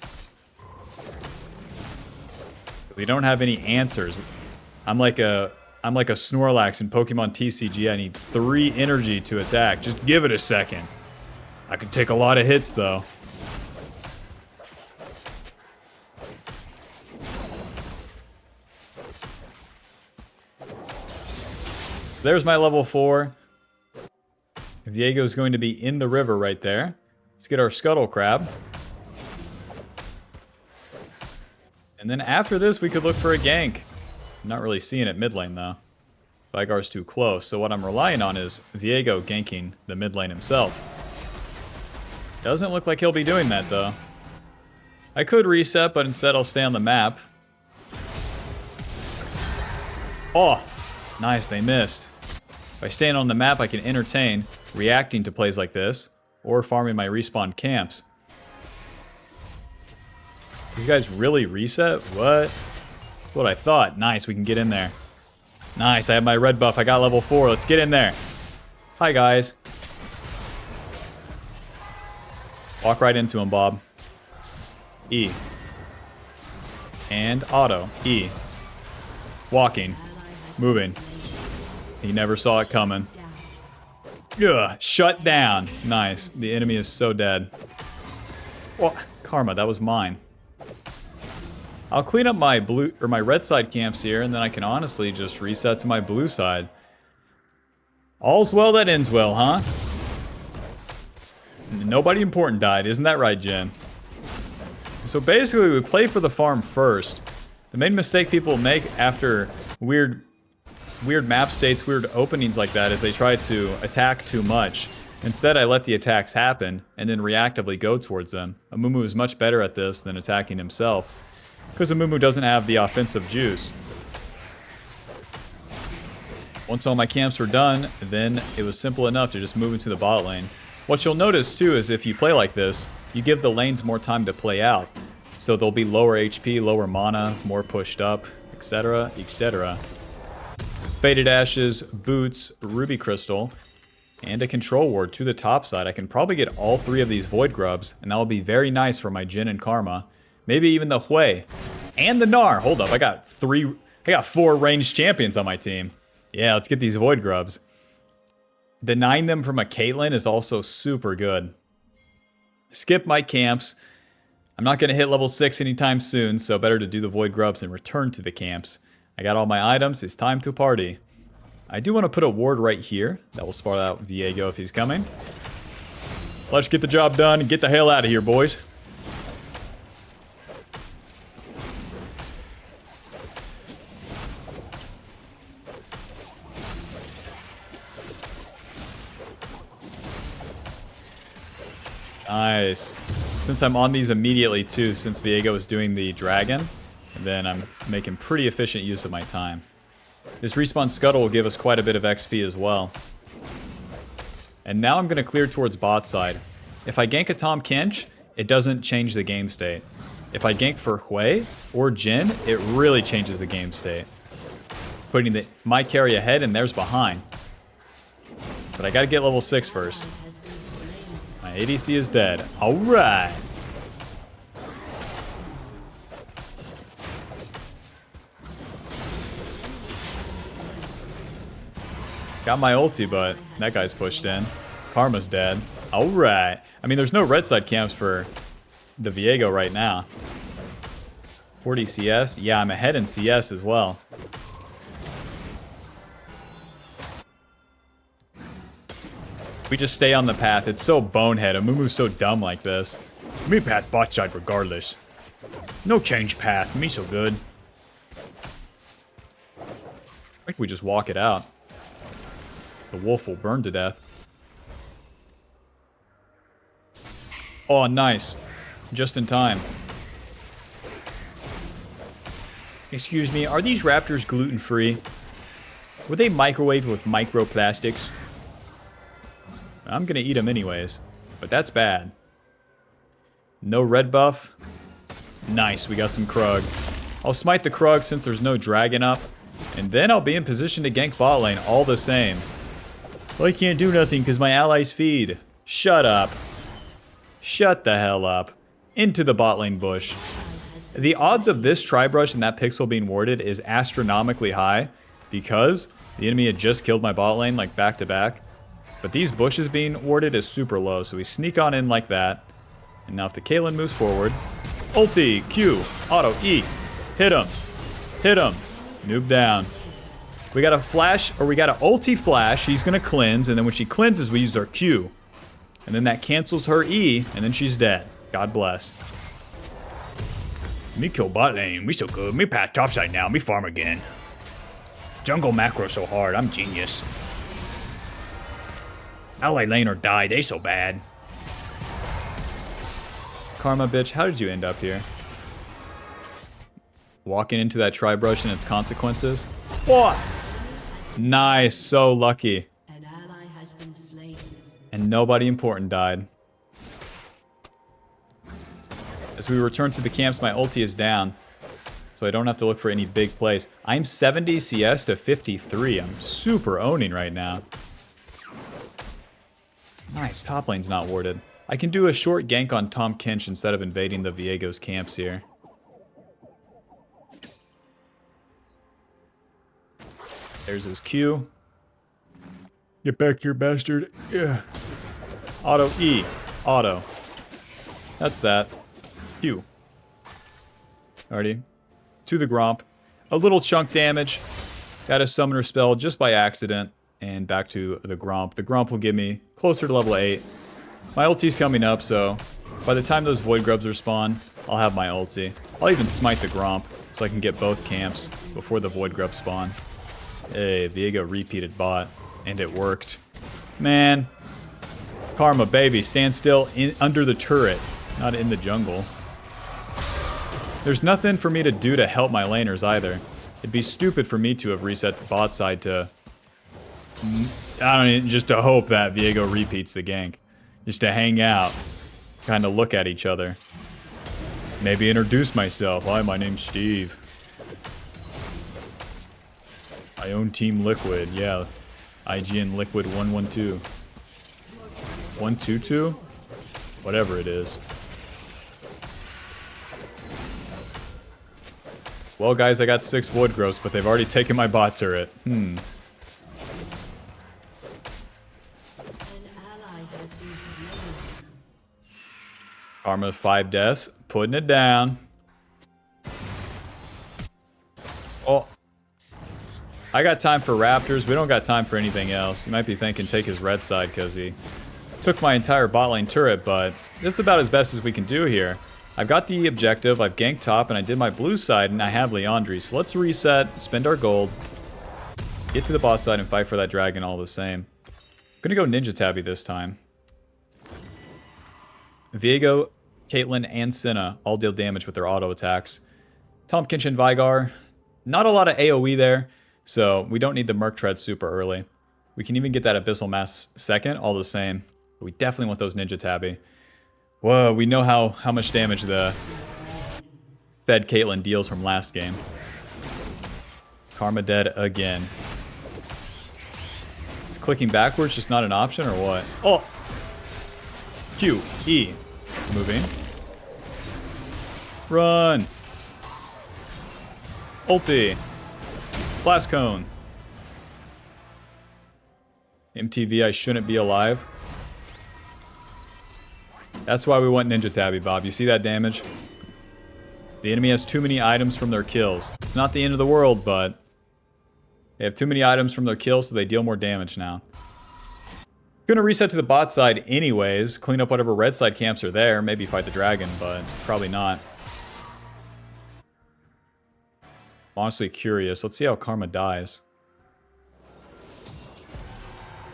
We don't have any answers. I'm like a Snorlax in Pokemon TCG. I need 3 energy to attack. Just give it a second. I can take a lot of hits though. There's my level 4. Viego's going to be in the river right there. Let's get our Scuttle Crab. And then after this, we could look for a gank. I'm not really seeing it mid lane though. Vigar's too close, so what I'm relying on is Viego ganking the mid lane himself. Doesn't look like he'll be doing that though. I could reset, but instead I'll stay on the map. Oh, nice, they missed. If I stand on the map, I can entertain reacting to plays like this, or farming my respawn camps. These guys really reset? What? That's what I thought. Nice, we can get in there. Nice, I have my red buff. I got level 4. Let's get in there. Hi, guys. Walk right into him, Bob. E. And auto. E. Walking. Moving. He never saw it coming. Ugh, shut down. Nice. The enemy is so dead. Well, Karma, that was mine. I'll clean up my blue or my red side camps here, and then I can honestly just reset to my blue side. All's well that ends well, huh? Nobody important died, isn't that right, Jen? So basically, we play for the farm first. The main mistake people make after weird map states, weird openings like that, is they try to attack too much. Instead, I let the attacks happen and then reactively go towards them. Amumu is much better at this than attacking himself, because Amumu doesn't have the offensive juice. Once all my camps were done, then it was simple enough to just move into the bot lane. What you'll notice too is if you play like this, you give the lanes more time to play out. So they'll be lower HP, lower mana, more pushed up, etc, etc. Faded Ashes, Boots, Ruby Crystal, and a Control Ward to the top side. I can probably get all 3 of these Void Grubs, and that will be very nice for my Jhin and Karma. Maybe even the Hui. And the Gnar. Hold up, I got 4 ranged champions on my team. Yeah, let's get these Void Grubs. Denying them from a Caitlyn is also super good. Skip my camps. I'm not going to hit level 6 anytime soon, so better to do the Void Grubs and return to the camps. I got all my items. It's time to party. I do want to put a ward right here. That will spot out Viego if he's coming. Let's get the job done and get the hell out of here, boys. Nice. Since I'm on these immediately too, since Viego is doing the dragon, then I'm making pretty efficient use of my time. This respawn scuttle will give us quite a bit of XP as well. And now I'm going to clear towards bot side. If I gank a Tahm Kench, it doesn't change the game state. If I gank for Hui or Jhin, it really changes the game state. Putting my carry ahead and theirs behind. But I gotta get level 6 first. My ADC is dead. Alright. Got my ulti, but that guy's pushed in. Karma's dead. Alright. I mean, there's no red side camps for the Viego right now. 40 CS? Yeah, I'm ahead in CS as well. We just stay on the path. It's so bonehead. Amumu's so dumb like this. Me path bot side regardless. No change path. Me so good. I think we just walk it out. The wolf will burn to death. Oh, nice. Just in time. Excuse me, are these raptors gluten-free? Were they microwaved with microplastics? I'm gonna eat them anyways, but that's bad. No red buff. Nice, we got some Krug. I'll smite the Krug since there's no dragon up, and then I'll be in position to gank bot lane all the same. Well, I can't do nothing because my allies feed. Shut up. Shut the hell up. Into the bot lane bush. The odds of this Tri-Brush and that Pixel being warded is astronomically high because the enemy had just killed my bot lane like back to back. But these bushes being warded is super low, so we sneak on in like that. And now if the Caitlyn moves forward, ulti, Q, auto, E, hit him, hit him, move down. We got a flash, or we got an ulti flash, she's gonna cleanse, and then when she cleanses, we use our Q. And then that cancels her E, and then she's dead. God bless. Me kill bot lane, we so good. Me path topside now, me farm again. Jungle macro so hard, I'm genius. Ally lane or die, they so bad. Karma bitch, how did you end up here? Walking into that Tri-Brush and its consequences? What? Nice, so lucky. And nobody important died. As we return to the camps, my ulti is down. So I don't have to look for any big plays. I'm 70 CS to 53. I'm super owning right now. Nice, top lane's not warded. I can do a short gank on Tahm Kench instead of invading the Viego's camps here. There's his Q. Get back here, bastard. Yeah. Auto E. Auto. That's that. Q. Alrighty. To the Gromp. A little chunk damage. Got a summoner spell just by accident. And back to the Gromp. The Gromp will give me closer to level 8. My ulti's coming up, so by the time those Void Grubs respawn, I'll have my ulti. I'll even smite the Gromp so I can get both camps before the Void Grubs spawn. Hey, Viego repeated bot. And it worked. Man. Karma, baby, stand still under the turret, not in the jungle. There's nothing for me to do to help my laners either. It'd be stupid for me to have reset the bot side to... I don't even, just to hope that Viego repeats the gank. Just to hang out. Kind of look at each other. Maybe introduce myself. Hi, my name's Steve. I own Team Liquid, yeah. IGN Liquid 112. 122? Whatever it is. Well, guys, I got 6 Void Growths, but they've already taken my bot turret. An ally has been slain. Karma 5 deaths. Putting it down. Oh. I got time for Raptors. We don't got time for anything else. You might be thinking take his red side because he took my entire bot lane turret, but it's about as best as we can do here. I've got the objective, I've ganked top, and I did my blue side, and I have Liandrys. So let's reset, spend our gold, get to the bot side, and fight for that dragon all the same. I'm gonna go Ninja Tabby this time. Viego, Caitlyn, and Senna all deal damage with their auto attacks. Tahm Kench and Veigar, not a lot of AoE there, so we don't need the Merc Tread super early. We can even get that Abyssal Mass second, all the same. But we definitely want those Ninja Tabby. Whoa, we know how much damage the Fed Caitlyn deals from last game. Karma dead again. Is clicking backwards just not an option or what? Oh! Q, E. Moving. Run! Ulti. Blast Cone. MTV, I shouldn't be alive. That's why we want Ninja Tabby, Bob. You see that damage? The enemy has too many items from their kills. It's not the end of the world, but they have too many items from their kills, so they deal more damage now. Gonna reset to the bot side anyways, clean up whatever red side camps are there, maybe fight the dragon, but probably not. Honestly curious. Let's see how Karma dies.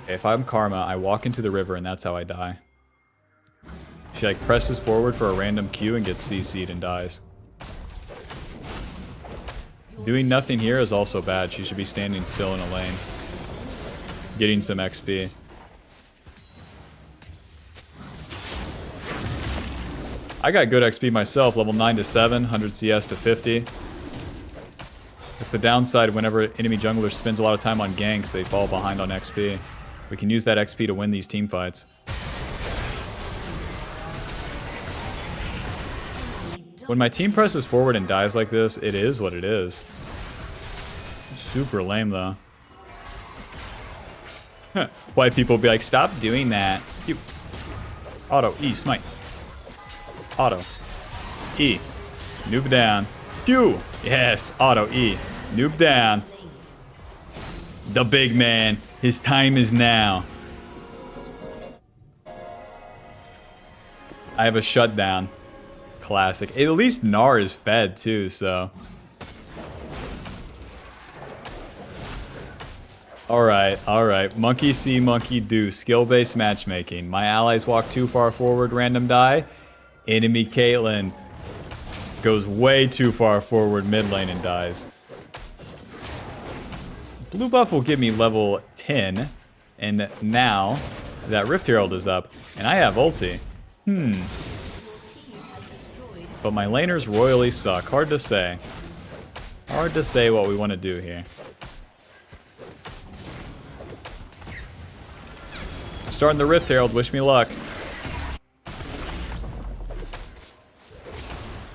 Okay, if I'm Karma, I walk into the river and that's how I die. She like presses forward for a random Q and gets CC'd and dies. Doing nothing here is also bad. She should be standing still in a lane. Getting some XP. I got good XP myself, level 9 to 7, 100 CS to 50. It's the downside whenever enemy jungler spends a lot of time on ganks, they fall behind on XP. We can use that XP to win these team fights. When my team presses forward and dies like this, it is what it is. Super lame though. White people be like, stop doing that. Auto, E, smite. Auto. E. Noob down. Q. Yes, auto, E. Noob down. The big man. His time is now. I have a shutdown. Classic. At least Gnar is fed too, so. Alright. Monkey see, monkey do. Skill-based matchmaking. My allies walk too far forward, random die. Enemy Caitlyn goes way too far forward mid lane and dies. Blue buff will give me level 10. And now That Rift Herald is up, and I have ulti. But my laners royally suck. Hard to say. Hard to say what we want to do here. I'm starting the Rift Herald. Wish me luck.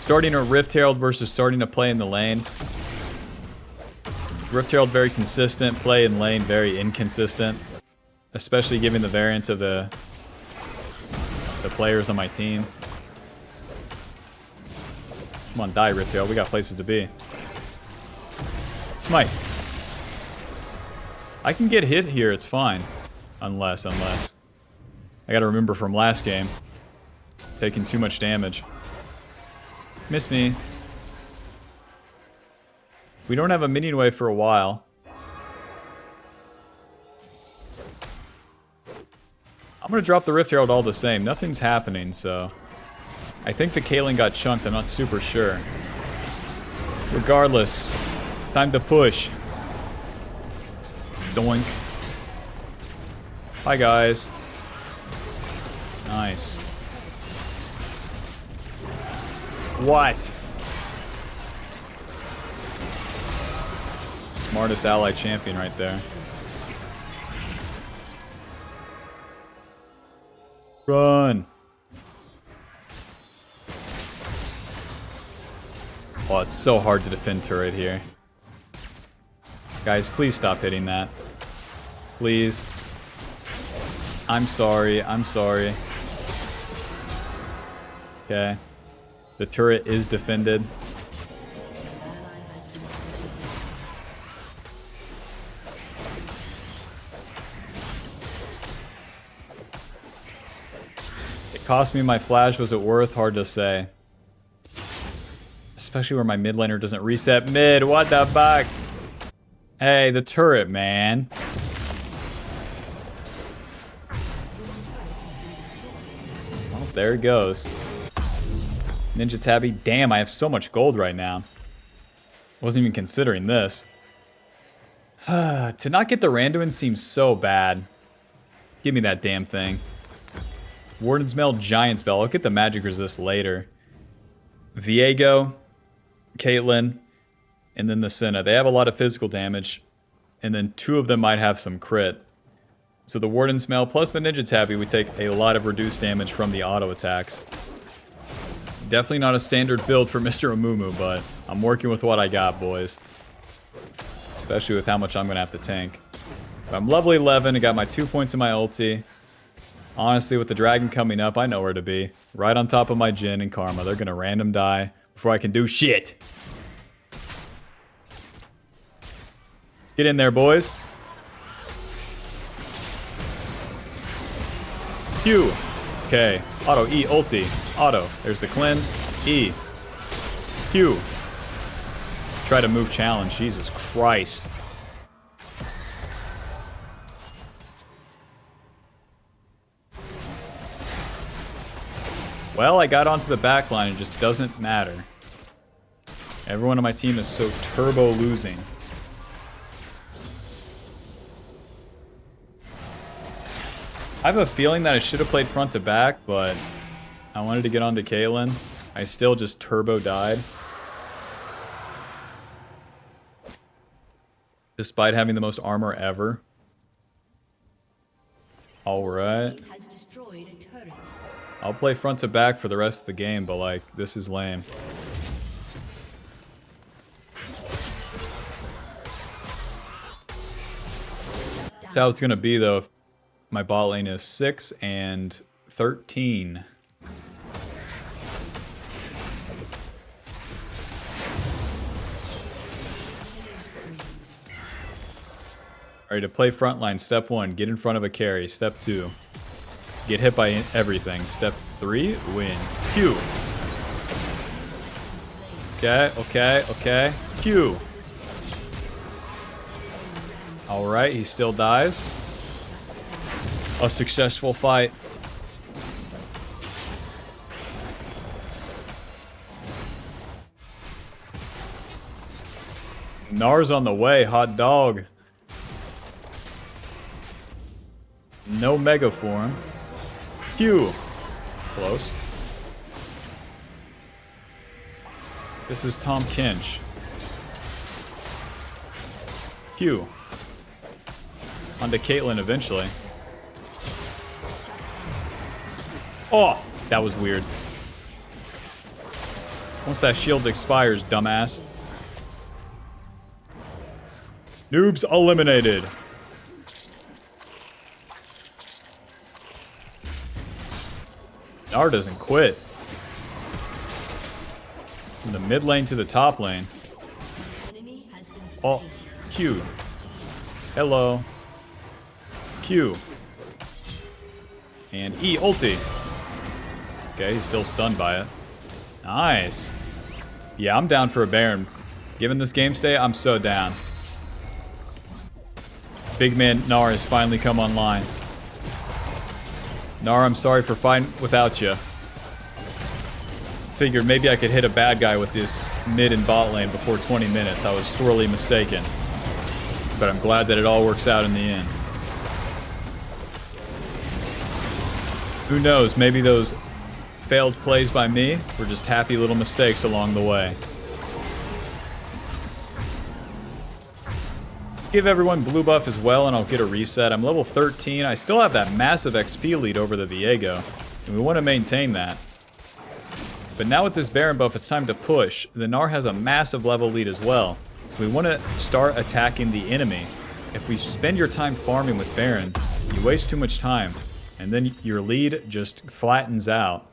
Starting a Rift Herald versus starting to play in the lane. Rift Herald very consistent. Play in lane very inconsistent. Especially given the variance of the players on my team. Come on, die, Rift Herald. We got places to be. Smite. I can get hit here. It's fine. Unless. I gotta remember from last game. Taking too much damage. Miss me. We don't have a minion wave for a while. I'm gonna drop the Rift Herald all the same. Nothing's happening, so... I think the Caitlyn got chunked. I'm not super sure. Regardless. Time to push. Doink. Hi, guys. Nice. What? Smartest ally champion right there. Run. Oh, it's so hard to defend turret here. Guys, please stop hitting that. Please. I'm sorry. I'm sorry. Okay. The turret is defended. It cost me my flash. Was it worth? Hard to say. Especially where my mid laner doesn't reset mid. What the fuck? Hey, the turret, man. Well, there it goes. Ninja Tabby. Damn, I have so much gold right now. Wasn't even considering this. To not get the Randuin seems so bad. Give me that damn thing. Warden's Mail, Giant Spell. I'll get the magic resist later. Viego, Caitlyn, and then the Senna. They have a lot of physical damage. And then two of them might have some crit. So the Warden's Mail plus the Ninja Tabby, we take a lot of reduced damage from the auto attacks. Definitely not a standard build for Mr. Amumu, but I'm working with what I got, boys. Especially with how much I'm going to have to tank. But I'm level 11, I got my 2 points in my ulti. Honestly, with the dragon coming up, I know where to be. Right on top of my Jhin and Karma. They're going to random die before I can do shit. Let's get in there, boys. Q. Okay. Auto, E, ulti. Auto. There's the cleanse. E. Q. Try to move challenge. Jesus Christ. Well, I got onto the back line. It just doesn't matter. Everyone on my team is so turbo losing. I have a feeling that I should have played front to back, but I wanted to get onto Caitlyn. I still just turbo died. Despite having the most armor ever. Alright. I'll play front to back for the rest of the game, but like, this is lame. That's how it's gonna be though if my bot lane is 6 and 13. Alright, to play frontline, step 1, get in front of a carry. Step 2, get hit by everything. Step 3, win. Q. Okay. Q. Alright, he still dies. A successful fight. Gnar's on the way, hot dog. No Mega Form. Q. Close. This is Tom Kinch. Q. Onto Caitlyn eventually. Oh, that was weird. Once that shield expires, dumbass. Noobs eliminated. Gnar doesn't quit. From the mid lane to the top lane. Oh, Q. Hello. Q. And E ulti. Okay, he's still stunned by it. Nice. Yeah, I'm down for a Baron. Given this game state, I'm so down. Big man Gnar has finally come online. Gnar, I'm sorry for fighting without you. Figured maybe I could hit a bad guy with this mid and bot lane before 20 minutes. I was sorely mistaken. But I'm glad that it all works out in the end. Who knows, maybe those failed plays by me were just happy little mistakes along the way. Let's give everyone blue buff as well and I'll get a reset. I'm level 13. I still have that massive XP lead over the Viego. And we want to maintain that. But now with this Baron buff, it's time to push. The Gnar has a massive level lead as well. So we want to start attacking the enemy. If we spend your time farming with Baron, you waste too much time. And then your lead just flattens out.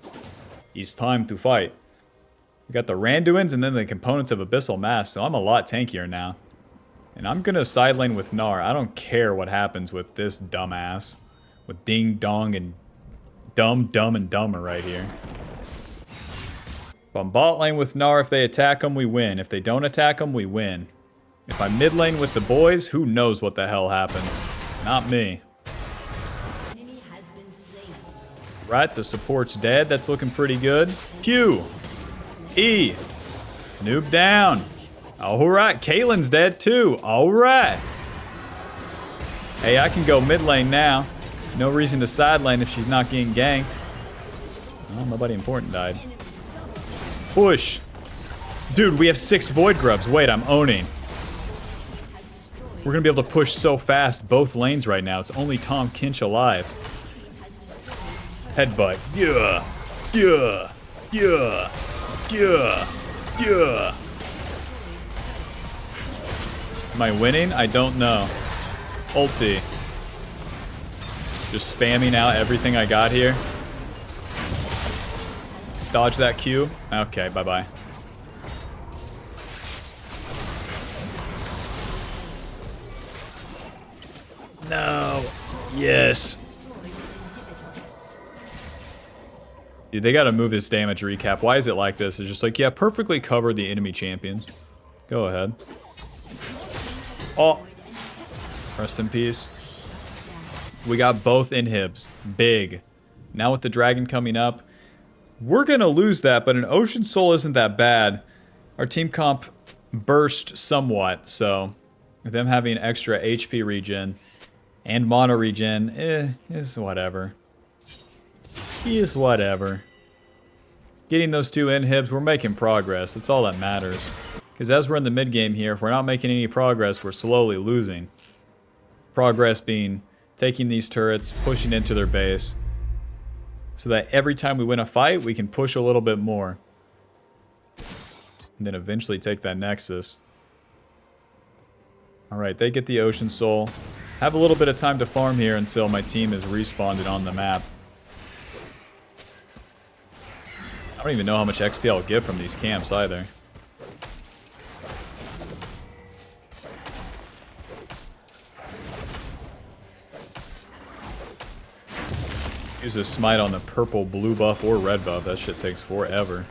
It's time to fight. We got the Randuins and then the components of Abyssal Mass, so I'm a lot tankier now. And I'm gonna side lane with Gnar. I don't care what happens with this dumbass. With Ding Dong and Dumb and Dumber right here. If I'm bot lane with Gnar, if they attack them, we win. If they don't attack them, we win. If I'm mid lane with the boys, who knows what the hell happens. Not me. Right, the support's dead. That's looking pretty good. Q. E. Noob down. Alright, Caitlyn's dead too. Alright. Hey, I can go mid lane now. No reason to side lane if she's not getting ganked. Well, nobody important died. Push. Dude, we have 6 Void Grubs. Wait, I'm owning. We're gonna be able to push so fast both lanes right now. It's only Tom Kinch alive. Headbutt. Yeah. Yeah. Yeah. Yeah. Yeah. Am I winning? I don't know. Ulti. Just spamming out everything I got here. Dodge that Q. Okay, bye-bye. No. Yes. Dude, they gotta move this damage recap. Why is it like this? It's just like, yeah, perfectly cover the enemy champions. Go ahead. Oh. Rest in peace. We got both inhibs. Big. Now with the dragon coming up, we're gonna lose that, but an Ocean Soul isn't that bad. Our team comp burst somewhat, so them having extra HP regen and mono regen, is whatever. Is whatever. Getting those 2 inhibs, we're making progress. That's all that matters. Because as we're in the mid game here, if we're not making any progress, we're slowly losing. Progress being taking these turrets, pushing into their base, so that every time we win a fight, we can push a little bit more. And then eventually take that Nexus. Alright, they get the Ocean Soul. Have a little bit of time to farm here until my team is respawned on the map. I don't even know how much XP I'll get from these camps either. Use a smite on the purple, blue buff, or red buff. That shit takes forever.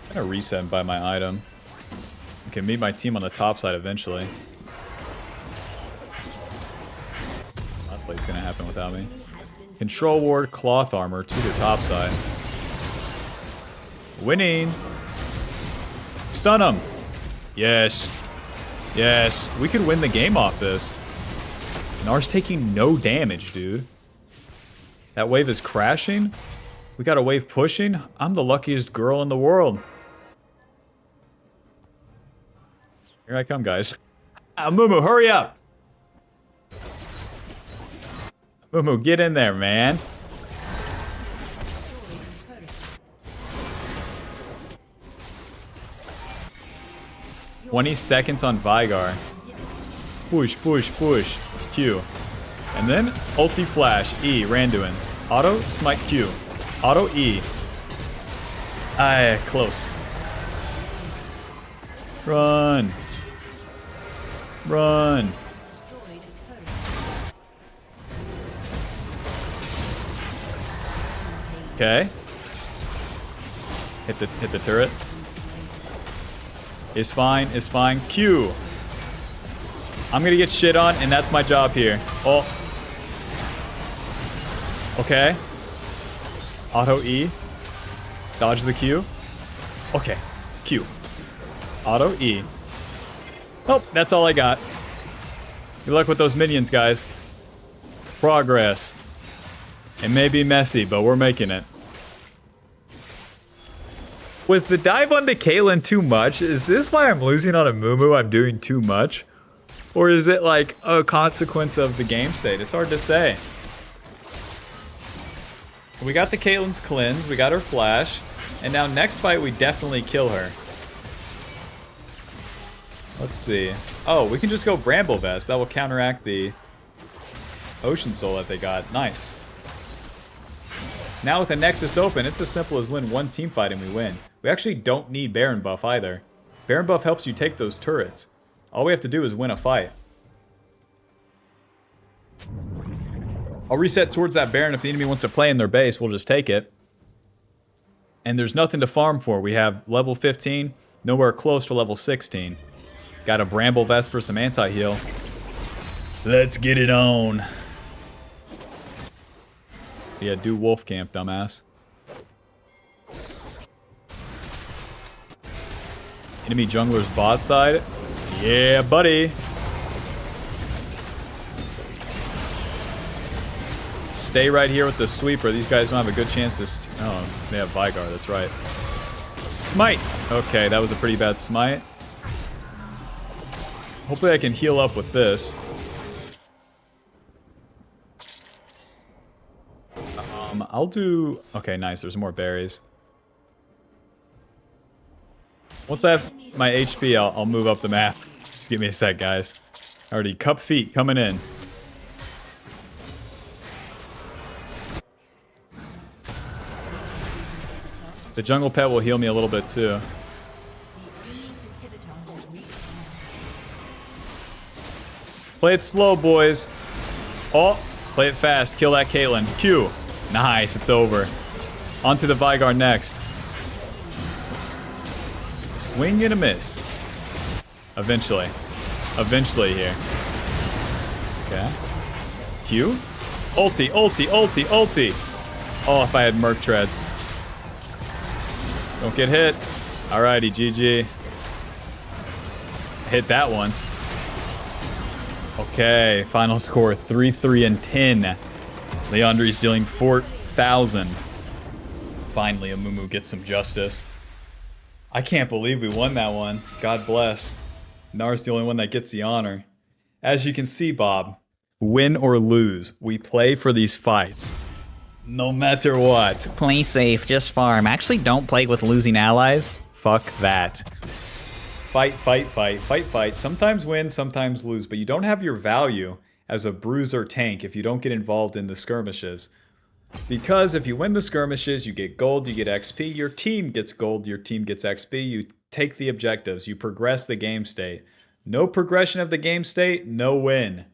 I'm gonna reset and buy my item. I can meet my team on the top side eventually. That play's gonna happen without me. Control ward, cloth armor to the top side. Winning! Stun him! Yes. Yes. We could win the game off this. Nar's taking no damage, dude. That wave is crashing. We got a wave pushing. I'm the luckiest girl in the world. Here I come, guys. Amumu, hurry up! Amumu, get in there, man. "20 seconds on Vigar. Push, push, push. Q. And then ulti flash. E. Randuin's. Auto smite Q. Auto E. Close. Run. Run. Okay. Hit the turret. Is fine, is fine. Q. I'm gonna get shit on, and that's my job here. Oh. Okay. Auto E. Dodge the Q. Okay. Q. Auto E. Oh, that's all I got. Good luck with those minions, guys. Progress. It may be messy, but we're making it. Was the dive onto Caitlyn too much? Is this why I'm losing on Amumu? I'm doing too much? Or is it like a consequence of the game state? It's hard to say. We got the Caitlyn's cleanse, we got her flash, and now next fight we definitely kill her. Let's see. Oh, we can just go Bramble Vest. That will counteract the Ocean Soul that they got. Nice. Now with the Nexus open, it's as simple as win one team fight and we win. We actually don't need Baron buff either. Baron buff helps you take those turrets. All we have to do is win a fight. I'll reset towards that Baron if the enemy wants to play in their base. We'll just take it. And there's nothing to farm for. We have level 15, nowhere close to level 16. Got a Bramble Vest for some anti-heal. Let's get it on. Yeah, do wolf camp, dumbass. Enemy jungler's bot side. Yeah, buddy. Stay right here with the sweeper. These guys don't have a good chance to... oh, they have Vigar, that's right. Smite! Okay, that was a pretty bad smite. Hopefully I can heal up with this. I'll do... okay, nice. There's more berries. Once I have my HP, I'll move up the map. Just give me a sec, guys. Already cup feet coming in. The jungle pet will heal me a little bit too. Play it slow, boys. Oh, play it fast. Kill that Caitlyn. Q. Nice, it's over. On to the Vigar next. Swing and a miss. Eventually. Eventually here. Okay. Q. Ulti, ulti, ulti, ulti. Oh, if I had Merc Treads. Don't get hit. Alrighty, GG. Hit that one. Okay, final score 3-3 and 10. Liandrys dealing 4,000. Finally, Amumu gets some justice. I can't believe we won that one. God bless. Nar's the only one that gets the honor. As you can see, Bob, win or lose, we play for these fights. No matter what. Play safe, just farm. Actually, don't play with losing allies. Fuck that. Fight, fight, fight, fight, fight. Sometimes win, sometimes lose, but you don't have your value as a bruiser tank if you don't get involved in the skirmishes. Because if you win the skirmishes, you get gold, you get XP, your team gets gold, your team gets XP, you take the objectives, you progress the game state. No progression of the game state, no win.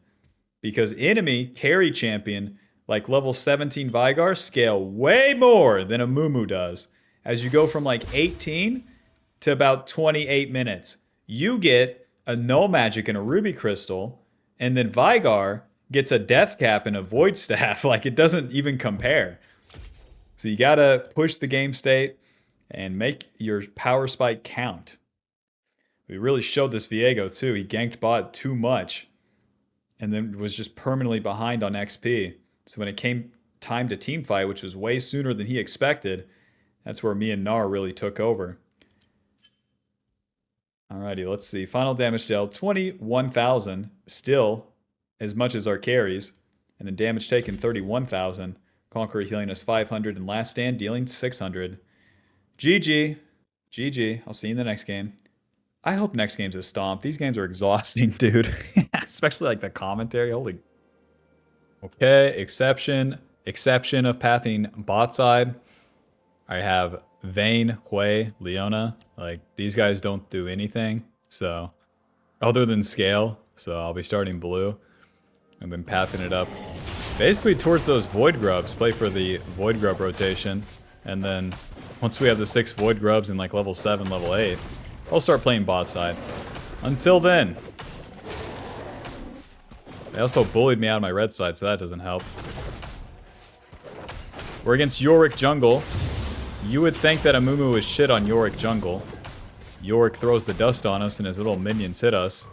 Because enemy carry champion, like level 17 Vigar, scale way more than Amumu does. As you go from like 18 to about 28 minutes. You get a null magic and a ruby crystal, and then Vigar gets a death cap and a void staff. Like, it doesn't even compare. So you gotta push the game state and make your power spike count. We really showed this Viego too. He ganked bot too much and then was just permanently behind on XP. So when it came time to team fight, which was way sooner than he expected, that's where me and Gnar really took over. Alrighty, let's see. Final damage dealt, 21,000. Still as much as our carries. And then damage taken, 31,000. Conqueror healing us 500. And Last Stand dealing 600. GG. GG. I'll see you in the next game. I hope next game's a stomp. These games are exhausting, dude. Especially like the commentary. Holy. Okay, exception of pathing bot side. I have Vayne, Hui, Leona. Like, these guys don't do anything. So, other than scale. So, I'll be starting blue. And then pathing it up. Basically towards those Void Grubs. Play for the Void Grub rotation. And then, once we have the 6 Void Grubs in like level 7, level 8, I'll start playing bot side. Until then. They also bullied me out of my red side, so that doesn't help. We're against Yorick Jungle. You would think that Amumu is shit on Yorick Jungle. Yorick throws the dust on us and his little minions hit us.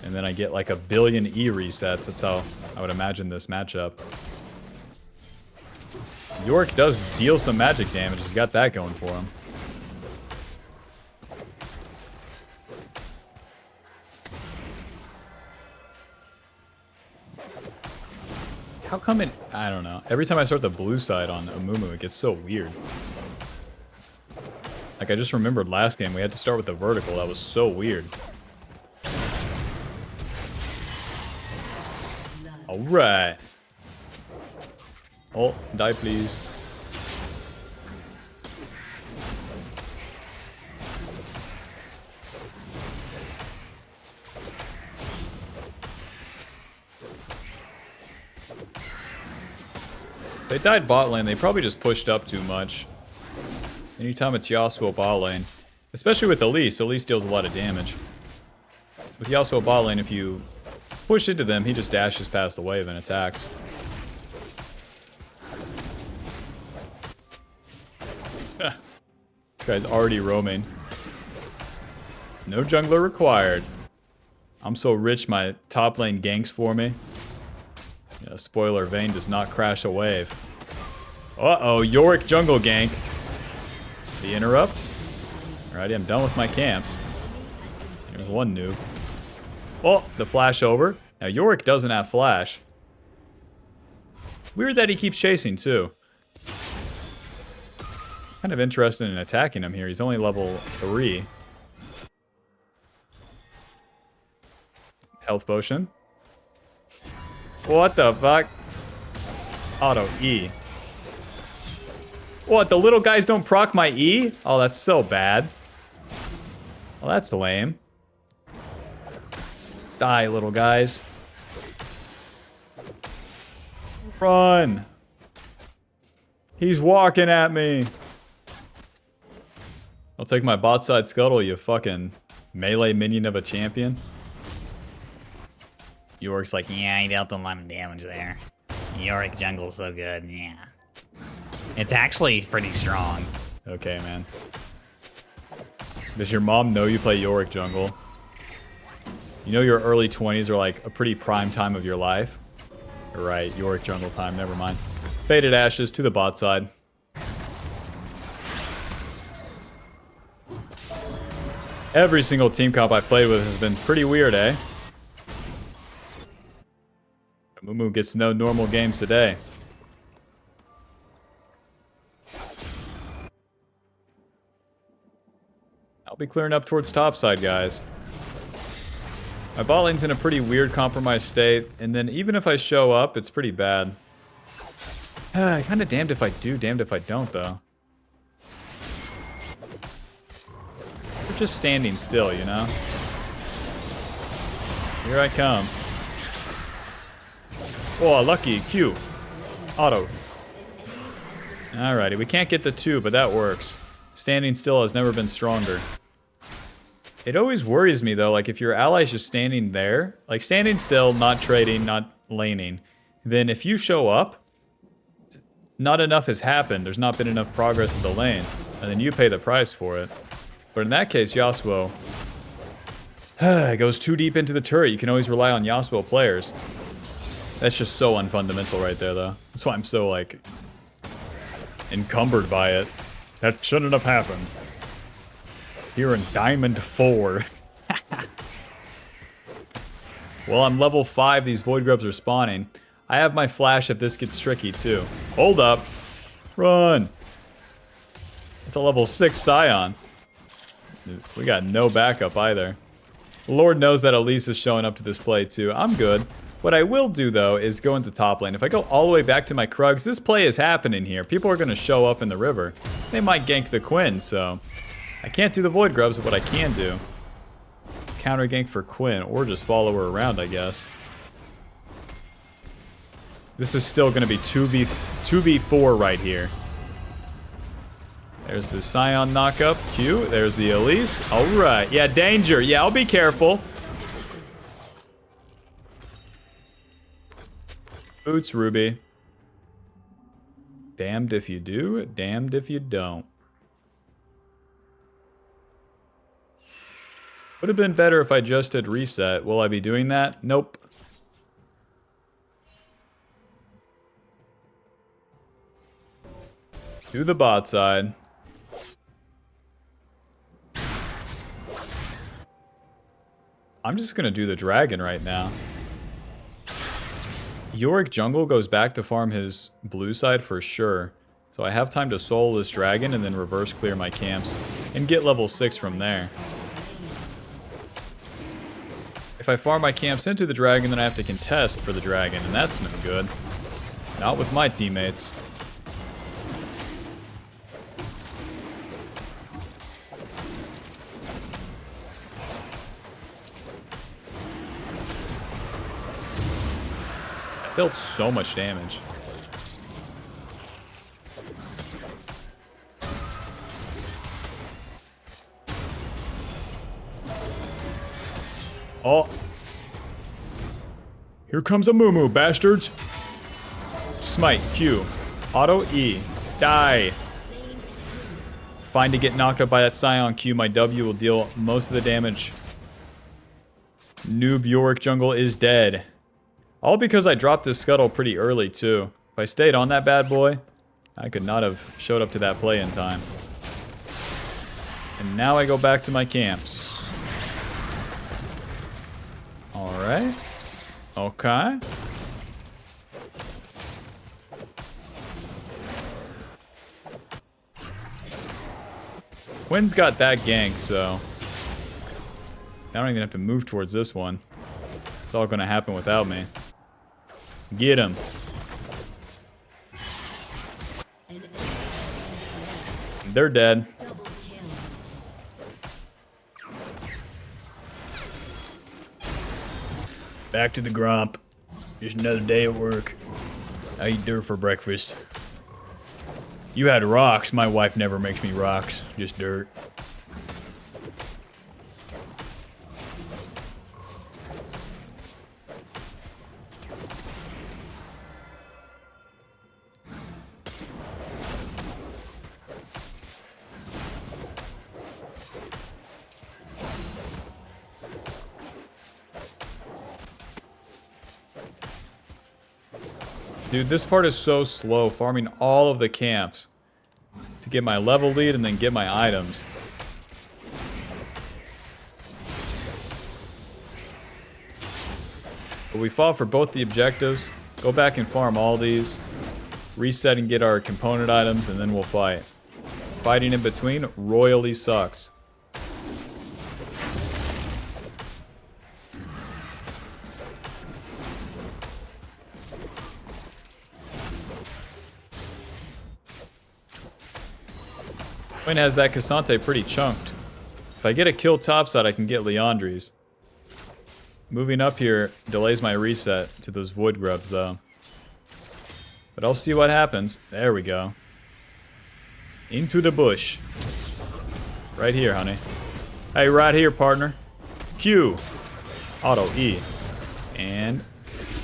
And then I get like a billion E resets. That's how I would imagine this matchup. Yorick does deal some magic damage. He's got that going for him. How come it... I don't know. Every time I start the blue side on Amumu, it gets so weird. Like, I just remembered last game, we had to start with the vertical. That was so weird. Alright. Oh, die please. They died bot lane, they probably just pushed up too much. Anytime it's Yasuo bot lane, especially with Elise deals a lot of damage. With Yasuo bot lane, if you push into them, he just dashes past the wave and attacks. This guy's already roaming. No jungler required. I'm so rich, my top lane ganks for me. Yeah, spoiler, Vayne does not crash a wave. Uh-oh, Yorick jungle gank. The interrupt. Alrighty, I'm done with my camps. There's one noob. Oh, the flash over. Now, Yorick doesn't have flash. Weird that he keeps chasing, too. Kind of interested in attacking him here. He's only level 3. Health potion. What the fuck? Auto E. What, the little guys don't proc my E? Oh, that's so bad. Well, that's lame. Die, little guys. Run. He's walking at me. I'll take my bot side scuttle, you fucking melee minion of a champion. Yorick's like, yeah, he dealt a lot of damage there. Yorick Jungle's so good, yeah. It's actually pretty strong. Okay, man. Does your mom know you play Yorick Jungle? You know your early 20s are like a pretty prime time of your life? Right, Yorick Jungle time, never mind. Faded Ashes to the bot side. Every single team comp I've played with has been pretty weird, eh? Amumu gets no normal games today. I'll be clearing up towards topside, guys. My bot lane's in a pretty weird compromised state, and then even if I show up, it's pretty bad. Kinda damned if I do, damned if I don't, though. We're just standing still, you know? Here I come. Oh, lucky. Q. Auto. Alrighty, we can't get the 2, but that works. Standing still has never been stronger. It always worries me, though, like, if your ally's just standing there, like, standing still, not trading, not laning, then if you show up, not enough has happened. There's not been enough progress in the lane, and then you pay the price for it. But in that case, Yasuo It goes too deep into the turret. You can always rely on Yasuo players. That's just so unfundamental right there, though. That's why I'm so, like, encumbered by it. That shouldn't have happened. Here in Diamond 4. Well, I'm level 5. These Void Grubs are spawning. I have my flash if this gets tricky, too. Hold up. Run. It's a level 6 Scion. We got no backup either. Lord knows that Elise is showing up to this play, too. I'm good. What I will do, though, is go into top lane. If I go all the way back to my Krugs, this play is happening here. People are going to show up in the river. They might gank the Quinn, so... I can't do the Void Grubs, but what I can do is counter gank for Quinn, or just follow her around, I guess. This is still going to be 2v4 right here. There's the Scion knockup. Q. There's the Elise. Alright. Yeah, danger. Yeah, I'll be careful. Boots, Ruby. Damned if you do, damned if you don't. Would have been better if I just had reset. Will I be doing that? Nope. To the bot side. I'm just gonna do the dragon right now. Yorick Jungle goes back to farm his blue side for sure. So I have time to soul this dragon and then reverse clear my camps and get level 6 from there. If I farm my camps into the dragon, then I have to contest for the dragon, and that's no good. Not with my teammates. Dealt so much damage. Oh. Here comes Amumu, bastards. Smite, Q. Auto, E. Die. Fine to get knocked up by that Scion Q. My W will deal most of the damage. Noob Yorick Jungle is dead. All because I dropped this scuttle pretty early, too. If I stayed on that bad boy, I could not have showed up to that play in time. And now I go back to my camps. Alright. Okay. Quinn's got that gank, so... I don't even have to move towards this one. It's all gonna happen without me. Get him. They're dead. Back to the gromp. Just another day at work. I eat dirt for breakfast. You had rocks. My wife never makes me rocks. Just dirt. Dude, this part is so slow, farming all of the camps to get my level lead and then get my items. But we fought for both the objectives. Go back and farm all these. Reset and get our component items, and then we'll fight. Fighting in between royally sucks. Quinn has that Cassante pretty chunked. If I get a kill topside, I can get Liandrys. Moving up here delays my reset to those Void Grubs, though. But I'll see what happens. There we go. Into the bush. Right here, honey. Hey, right here, partner. Q. Auto, E. And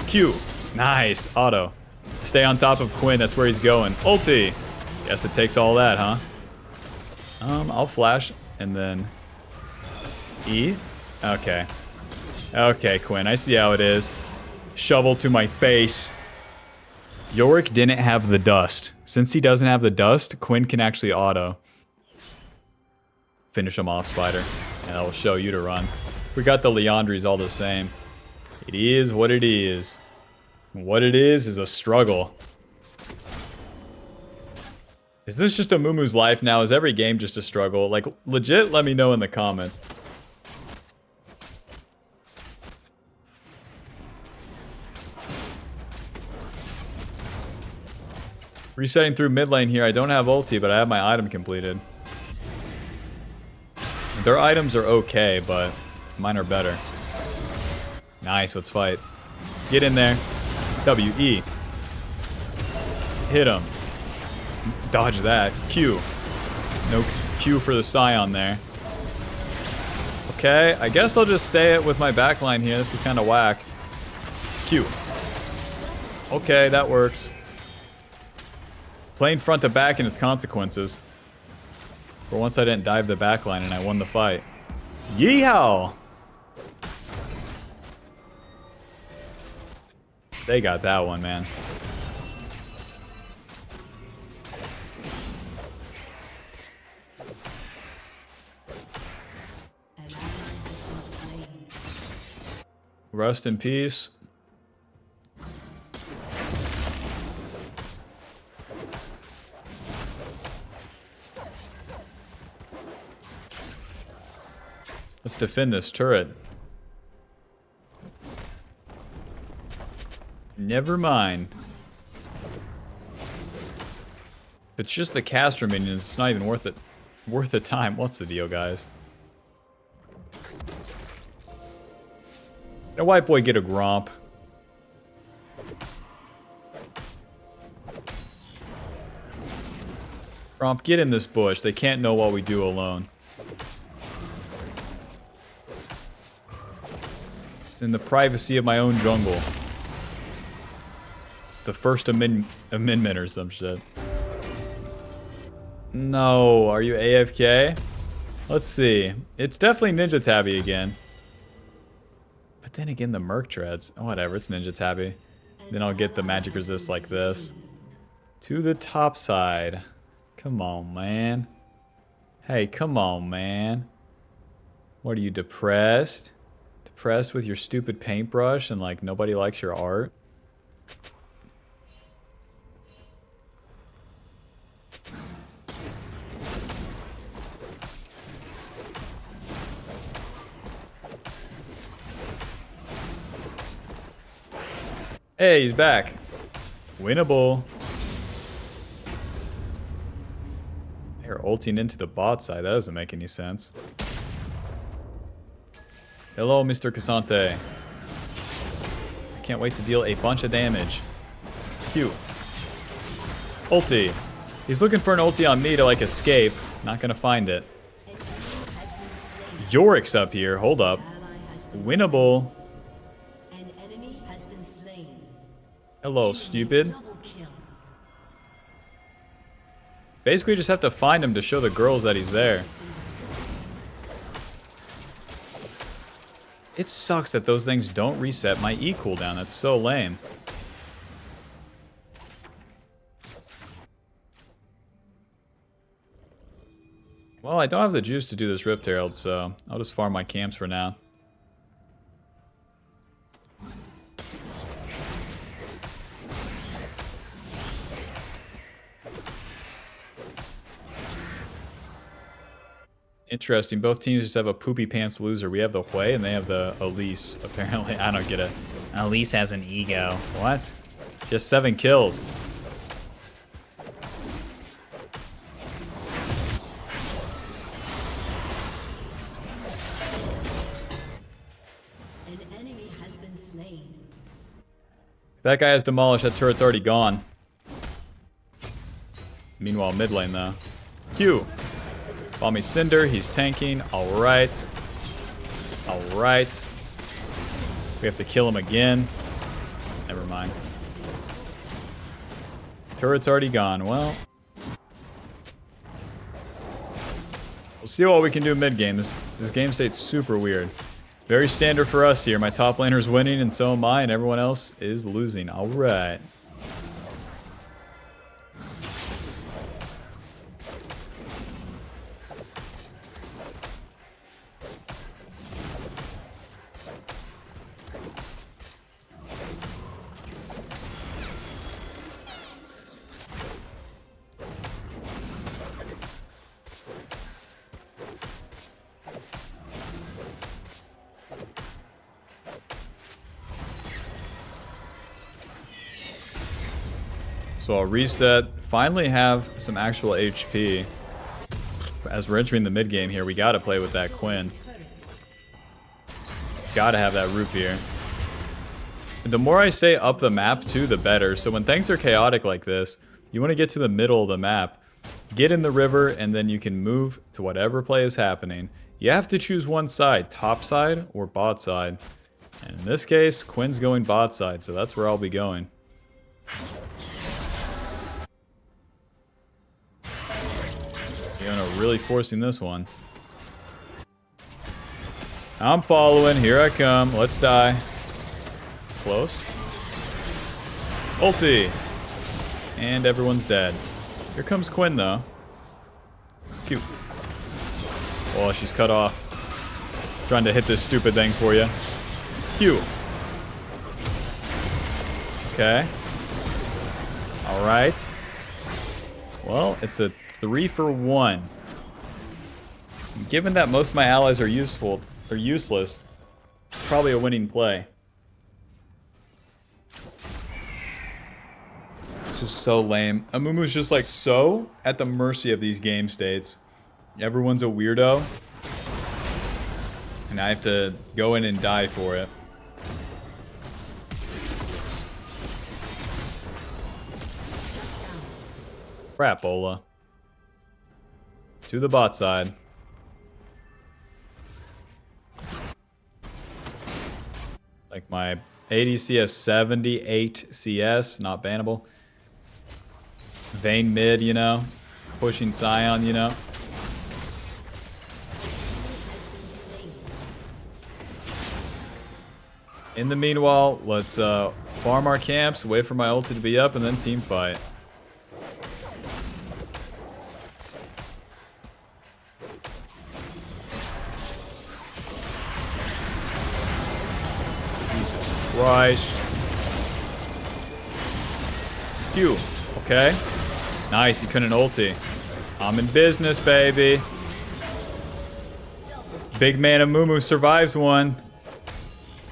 Q. Nice, auto. Stay on top of Quinn, that's where he's going. Ulti. Guess it takes all that, huh? I'll flash, and then E. Okay. Okay, Quinn, I see how it is. Shovel to my face. Yorick didn't have the dust. Since he doesn't have the dust, Quinn can actually auto. Finish him off, Spider. And I will show you to run. We got the Liandrys all the same. It is what it is. And what it is a struggle. Is this just Amumu's life now? Is every game just a struggle? Like, legit, let me know in the comments. Resetting through mid lane here. I don't have ulti, but I have my item completed. Their items are okay, but mine are better. Nice, let's fight. Get in there. W-E. Hit him. Dodge that. Q. No Q for the Scion there. Okay, I guess I'll just stay it with my backline here. This is kind of whack. Q. Okay, that works. Playing front to back and its consequences. For once I didn't dive the backline and I won the fight. Yeehaw! They got that one, man. Rest in peace. Let's defend this turret. Never mind. If it's just the caster minions, it's not even worth it. Worth the time. What's the deal, guys? Now, white boy, get a Gromp. Gromp, get in this bush. They can't know what we do alone. It's in the privacy of my own jungle. It's the first amendment or some shit. No, are you AFK? Let's see. It's definitely Ninja Tabby again. But then again, the Merc Treads. Whatever, it's Ninja Tabby. Then I'll get the magic resist like this. To the top side. Come on, man. Hey, come on, man. What are you, depressed? Depressed with your stupid paintbrush and like nobody likes your art? Hey, he's back. Winnable. They're ulting into the bot side. That doesn't make any sense. Hello, Mr. Cassante. I can't wait to deal a bunch of damage. Q. Ulti. He's looking for an ulti on me to, like, escape. Not gonna find it. Yorick's up here. Hold up. Winnable. Hello, stupid. Basically, just have to find him to show the girls that he's there. It sucks that those things don't reset my E cooldown. That's so lame. Well, I don't have the juice to do this Rift Herald, so I'll just farm my camps for now. Interesting. Both teams just have a poopy pants loser. We have the Hui and they have the Elise, apparently. I don't get it. Elise has an ego. What? Just 7 kills. An enemy has been slain. That guy has demolished. That turret's already gone. Meanwhile, mid lane though. Q. Call me Cinder, he's tanking. Alright. Alright. We have to kill him again. Never mind. Turret's already gone. Well. We'll see what we can do mid-game. This game state's super weird. Very standard for us here. My top laner's winning, and so am I, and everyone else is losing. All right. So I'll reset, finally have some actual HP. As we're entering the mid game here, we gotta play with that Quinn. Gotta have that root beer. The more I stay up the map too, the better. So when things are chaotic like this, you want to get to the middle of the map, get in the river, and then you can move to whatever play is happening. You have to choose one side, top side or bot side. And in this case, Quinn's going bot side, so that's where I'll be going. Fiona really forcing this one. I'm following. Here I come. Let's die. Close. Ulti. And everyone's dead. Here comes Quinn, though. Cute. Oh, she's cut off. Trying to hit this stupid thing for you. Q. Okay. Alright. Well, it's a 3 for 1. Given that most of my allies are useless, it's probably a winning play. This is so lame. Amumu's just like so at the mercy of these game states. Everyone's a weirdo. And I have to go in and die for it. Crap, Ola. To the bot side. Like my ADC has 78 CS, not bannable. Vayne mid, you know. Pushing Scion, you know. In the meanwhile, let's farm our camps, wait for my ulti to be up, and then team fight. Jesus Christ. Q. Okay. Nice, he couldn't ulti. I'm in business, baby. Big man Amumu survives one.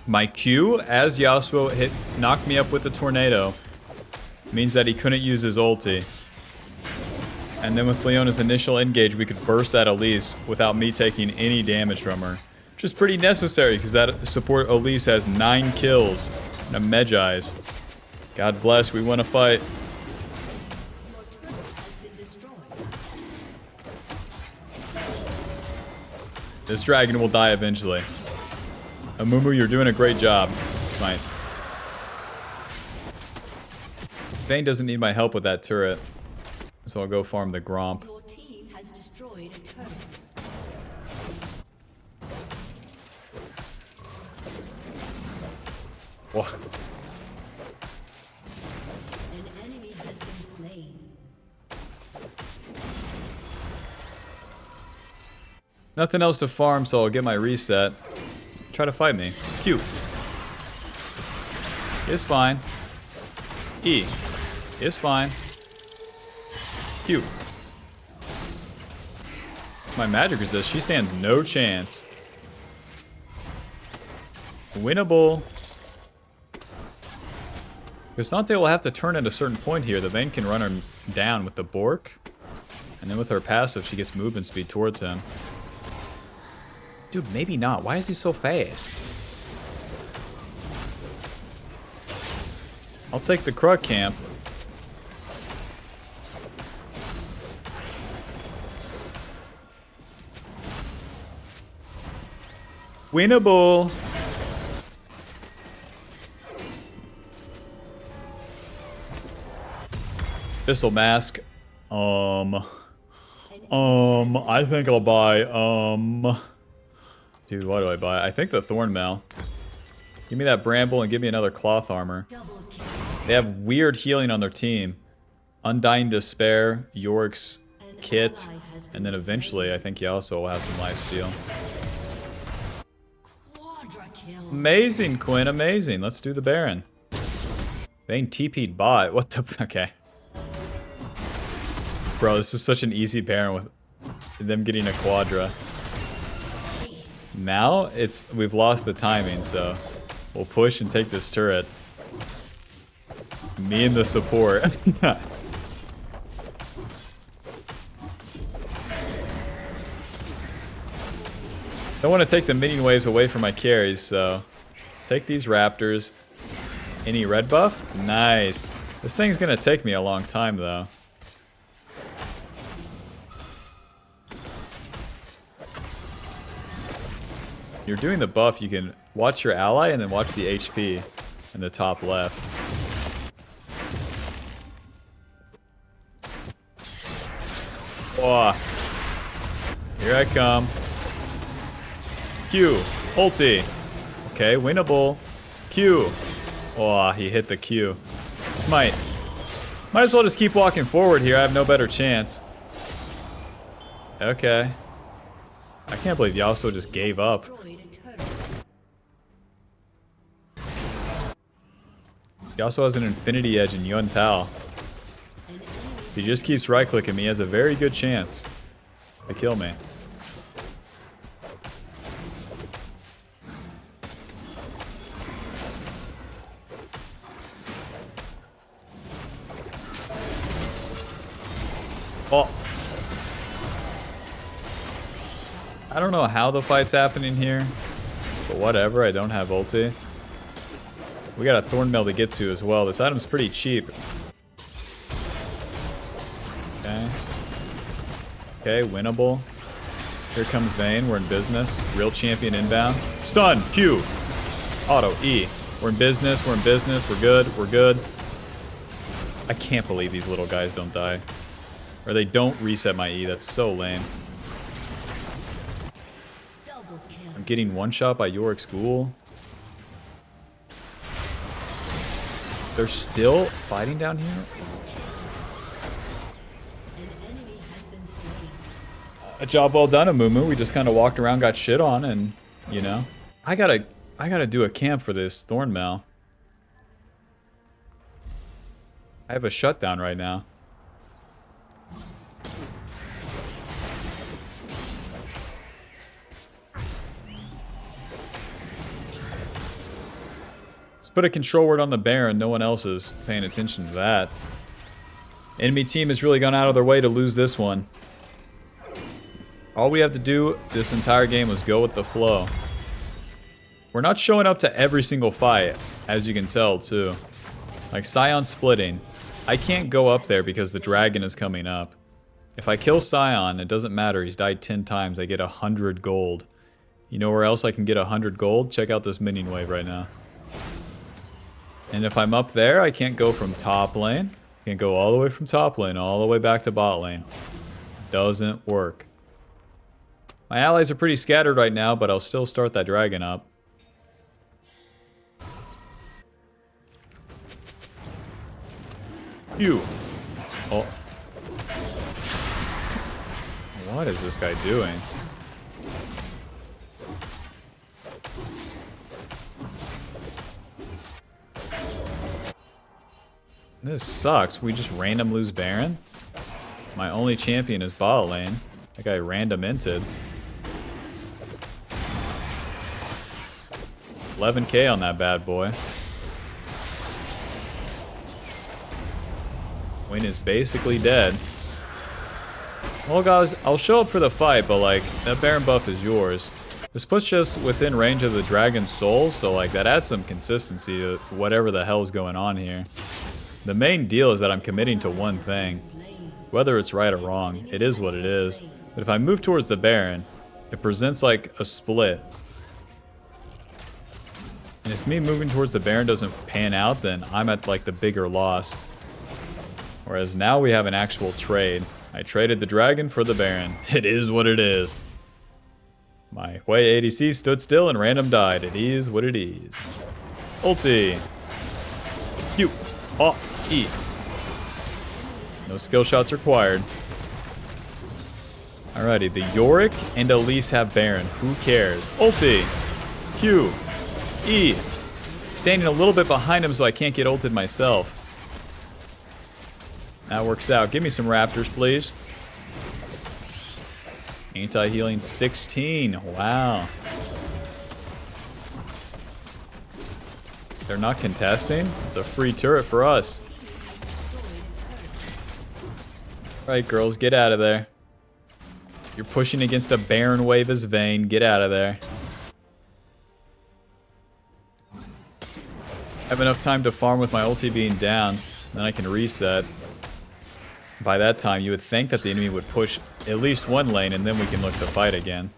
My Q, as Yasuo knocked me up with the tornado, means that he couldn't use his ulti. And then with Leona's initial engage, we could burst that Elise without me taking any damage from her. Which is pretty necessary, because that support Elise has 9 kills and a Medjai's. God bless, we want to fight. This dragon will die eventually. Amumu, you're doing a great job. Smite. Vayne doesn't need my help with that turret. So I'll go farm the Gromp. Your team has destroyed a turret. What? An enemy has been slain. Nothing else to farm, so I'll get my reset. Try to fight me. Q. Is fine. E. Is fine. Q. My magic resist, she stands no chance. Winnable. Grisante will have to turn at a certain point here. The Vayne can run her down with the Bork. And then with her passive, she gets movement speed towards him. Dude, maybe not. Why is he so fast? I'll take the Krug camp. Winnable. Thistle Mask. I think I'll buy, Dude, what do I buy? I think the Thornmail. Give me that Bramble and give me another Cloth Armor. Double kill. They have weird healing on their team. Undying Despair, Yorick's Kit, and then eventually I think he also will have some Lifesteal. Quadra kill. Amazing, Quinn, amazing. Let's do the Baron. Bane TP'd bot. What the... Okay. Bro, this was such an easy Baron with them getting a Quadra. Now, we've lost the timing, so we'll push and take this turret. Me and the support. Don't want to take the minion waves away from my carries, so take these Raptors. Any red buff? Nice. This thing's gonna take me a long time, though. You're doing the buff, you can watch your ally and then watch the HP in the top left. Oh, here I come. Q, ulti. Okay, winnable. Q. Oh, he hit the Q. Smite. Might as well just keep walking forward here. I have no better chance. Okay. I can't believe Yasuo just gave up. Yasuo has an Infinity Edge in Yun Tao. If he just keeps right-clicking me, he has a very good chance to kill me. Oh. I don't know how the fight's happening here, but whatever, I don't have ulti. We got a Thornmail to get to as well. This item's pretty cheap. Okay. Okay, winnable. Here comes Vayne, we're in business. Real champion inbound. Stun, Q. Auto, E. We're in business, we're good, we're good. I can't believe these little guys don't die. Or they don't reset my E, that's so lame. I'm getting one shot by Yorick's Ghoul. They're still fighting down here? A job well done, Amumu. We just kind of walked around, got shit on, and, you know. I gotta do a camp for this Thornmail. I have a shutdown right now. Let's put a control word on the Baron. No one else is paying attention to that. Enemy team has really gone out of their way to lose this one. All we have to do this entire game was go with the flow. We're not showing up to every single fight, as you can tell, too. Like, Scion splitting. I can't go up there because the dragon is coming up. If I kill Scion, it doesn't matter. He's died 10 times. I get 100 gold. You know where else I can get 100 gold? Check out this minion wave right now. And if I'm up there, I can't go from top lane. I can't go all the way from top lane, all the way back to bot lane. Doesn't work. My allies are pretty scattered right now, but I'll still start that dragon up. Phew. Oh. What is this guy doing? This sucks. We just random lose Baron. My only champion is bot lane. That guy random inted. 11k on that bad boy. Wayne is basically dead. Well, guys, I'll show up for the fight, but, like, that Baron buff is yours. This puts us within range of the Dragon's Soul, so, like, that adds some consistency to whatever the hell's going on here. The main deal is that I'm committing to one thing. Whether it's right or wrong, it is what it is. But if I move towards the Baron, it presents, like, a split. And if me moving towards the Baron doesn't pan out, then I'm at, like, the bigger loss. Whereas now we have an actual trade. I traded the dragon for the Baron. It is what it is. My Hui ADC stood still and random died. It is what it is. Ulti. Q. Oh. E. No skill shots required. Alrighty, the Yorick and Elise have Baron. Who cares? Ulti. Q. E. Standing a little bit behind him so I can't get ulted myself. That works out. Give me some Raptors, please. Anti-healing 16. Wow. They're not contesting. It's a free turret for us. Alright, girls, get out of there. You're pushing against a Baron wave as Vayne. Get out of there. I have enough time to farm with my ulti being down. Then I can reset. By that time, you would think that the enemy would push at least one lane, and then we can look to fight again.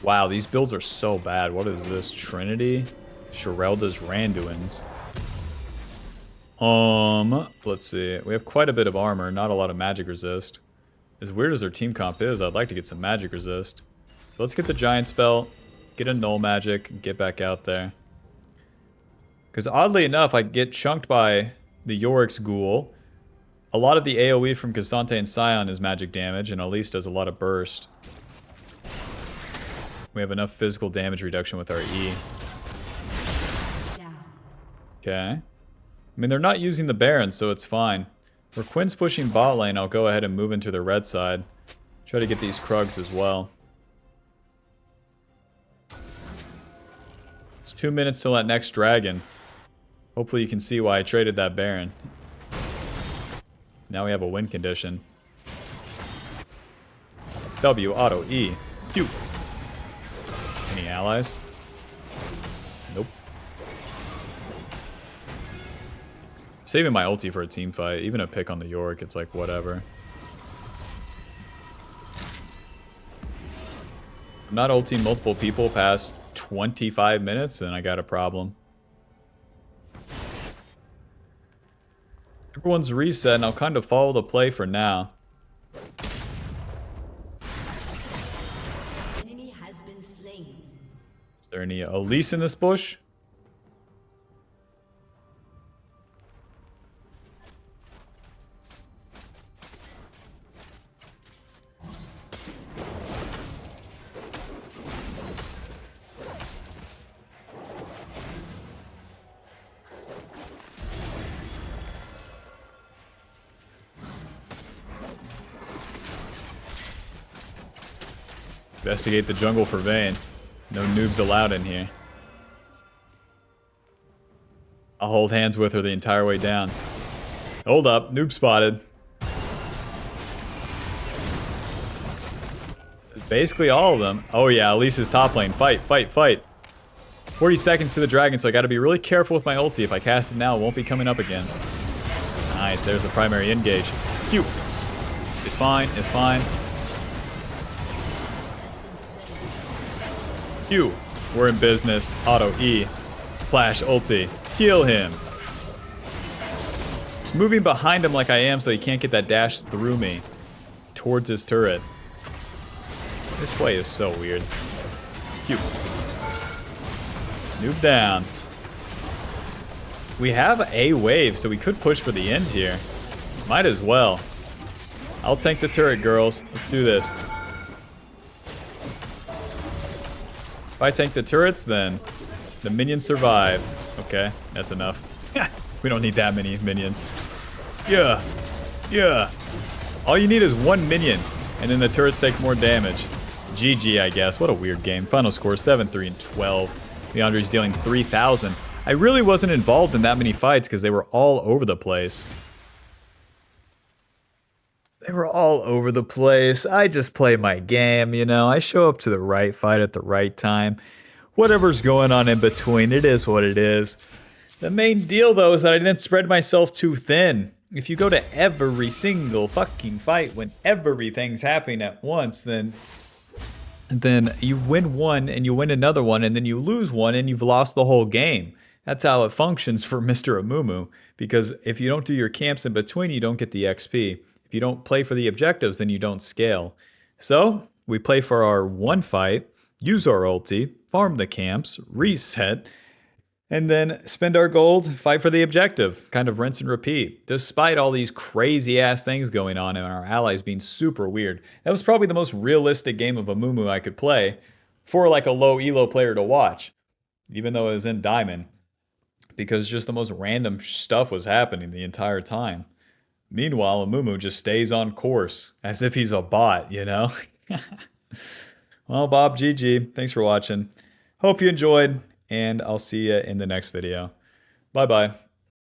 Wow, these builds are so bad. What is this? Trinity? Sherelda's Randuins. Let's see. We have quite a bit of armor, not a lot of magic resist. As weird as their team comp is, I'd like to get some magic resist. So let's get the giant spell, get a null magic, and get back out there. Because oddly enough, I get chunked by the Yorick's Ghoul. A lot of the AoE from Cassante and Scion is magic damage, and Elise does a lot of burst. We have enough physical damage reduction with our E. Okay. I mean, they're not using the Baron, so it's fine. Where Quinn's pushing bot lane, I'll go ahead and move into the red side. Try to get these Krugs as well. It's 2 minutes till that next dragon. Hopefully you can see why I traded that Baron. Now we have a win condition. W, auto, E. Q. Any allies? Nope. Saving my ulti for a team fight. Even a pick on the Yorick, it's like whatever. I'm not ulting multiple people past 25 minutes, and I got a problem. Everyone's reset, and I'll kind of follow the play for now. Enemy has been slain. Is there any Elise in this bush? Investigate the jungle for Vayne. No noobs allowed in here. I'll hold hands with her the entire way down. Hold up, noob spotted. Basically all of them. Oh yeah, Elise's top lane. Fight, fight, fight. 40 seconds to the dragon, so I gotta be really careful with my ulti. If I cast it now, it won't be coming up again. Nice, there's the primary engage. Q. It's fine, it's fine. Q. We're in business. Auto E. Flash ulti. Heal him. Just moving behind him like I am so he can't get that dash through me. Towards his turret. This way is so weird. Q. Noob down. We have a wave, so we could push for the end here. Might as well. I'll tank the turret, girls. Let's do this. If I tank the turrets, then the minions survive. Okay, that's enough. We don't need that many minions. Yeah. Yeah. All you need is one minion, and then the turrets take more damage. GG, I guess. What a weird game. Final score, 7-3 and 12. Liandrys dealing 3,000. I really wasn't involved in that many fights because they were all over the place. They were all over the place. I just play my game, you know. I show up to the right fight at the right time. Whatever's going on in between, it is what it is. The main deal, though, is that I didn't spread myself too thin. if you go to every single fucking fight when everything's happening at once, then you win one and you win another one and then you lose one and you've lost the whole game. That's how it functions for Mr. Amumu, because if you don't do your camps in between, you don't get the XP. If you don't play for the objectives, then you don't scale. So we play for our one fight, use our ulti, farm the camps, reset, and then spend our gold, fight for the objective. Kind of rinse and repeat, despite all these crazy ass things going on and our allies being super weird. That was probably the most realistic game of Amumu I could play for like a low elo player to watch, even though it was in Diamond, because just the most random stuff was happening the entire time. Meanwhile, Amumu just stays on course as if he's a bot, you know? Well, Bob, GG. Thanks for watching. Hope you enjoyed, and I'll see you in the next video. Bye-bye.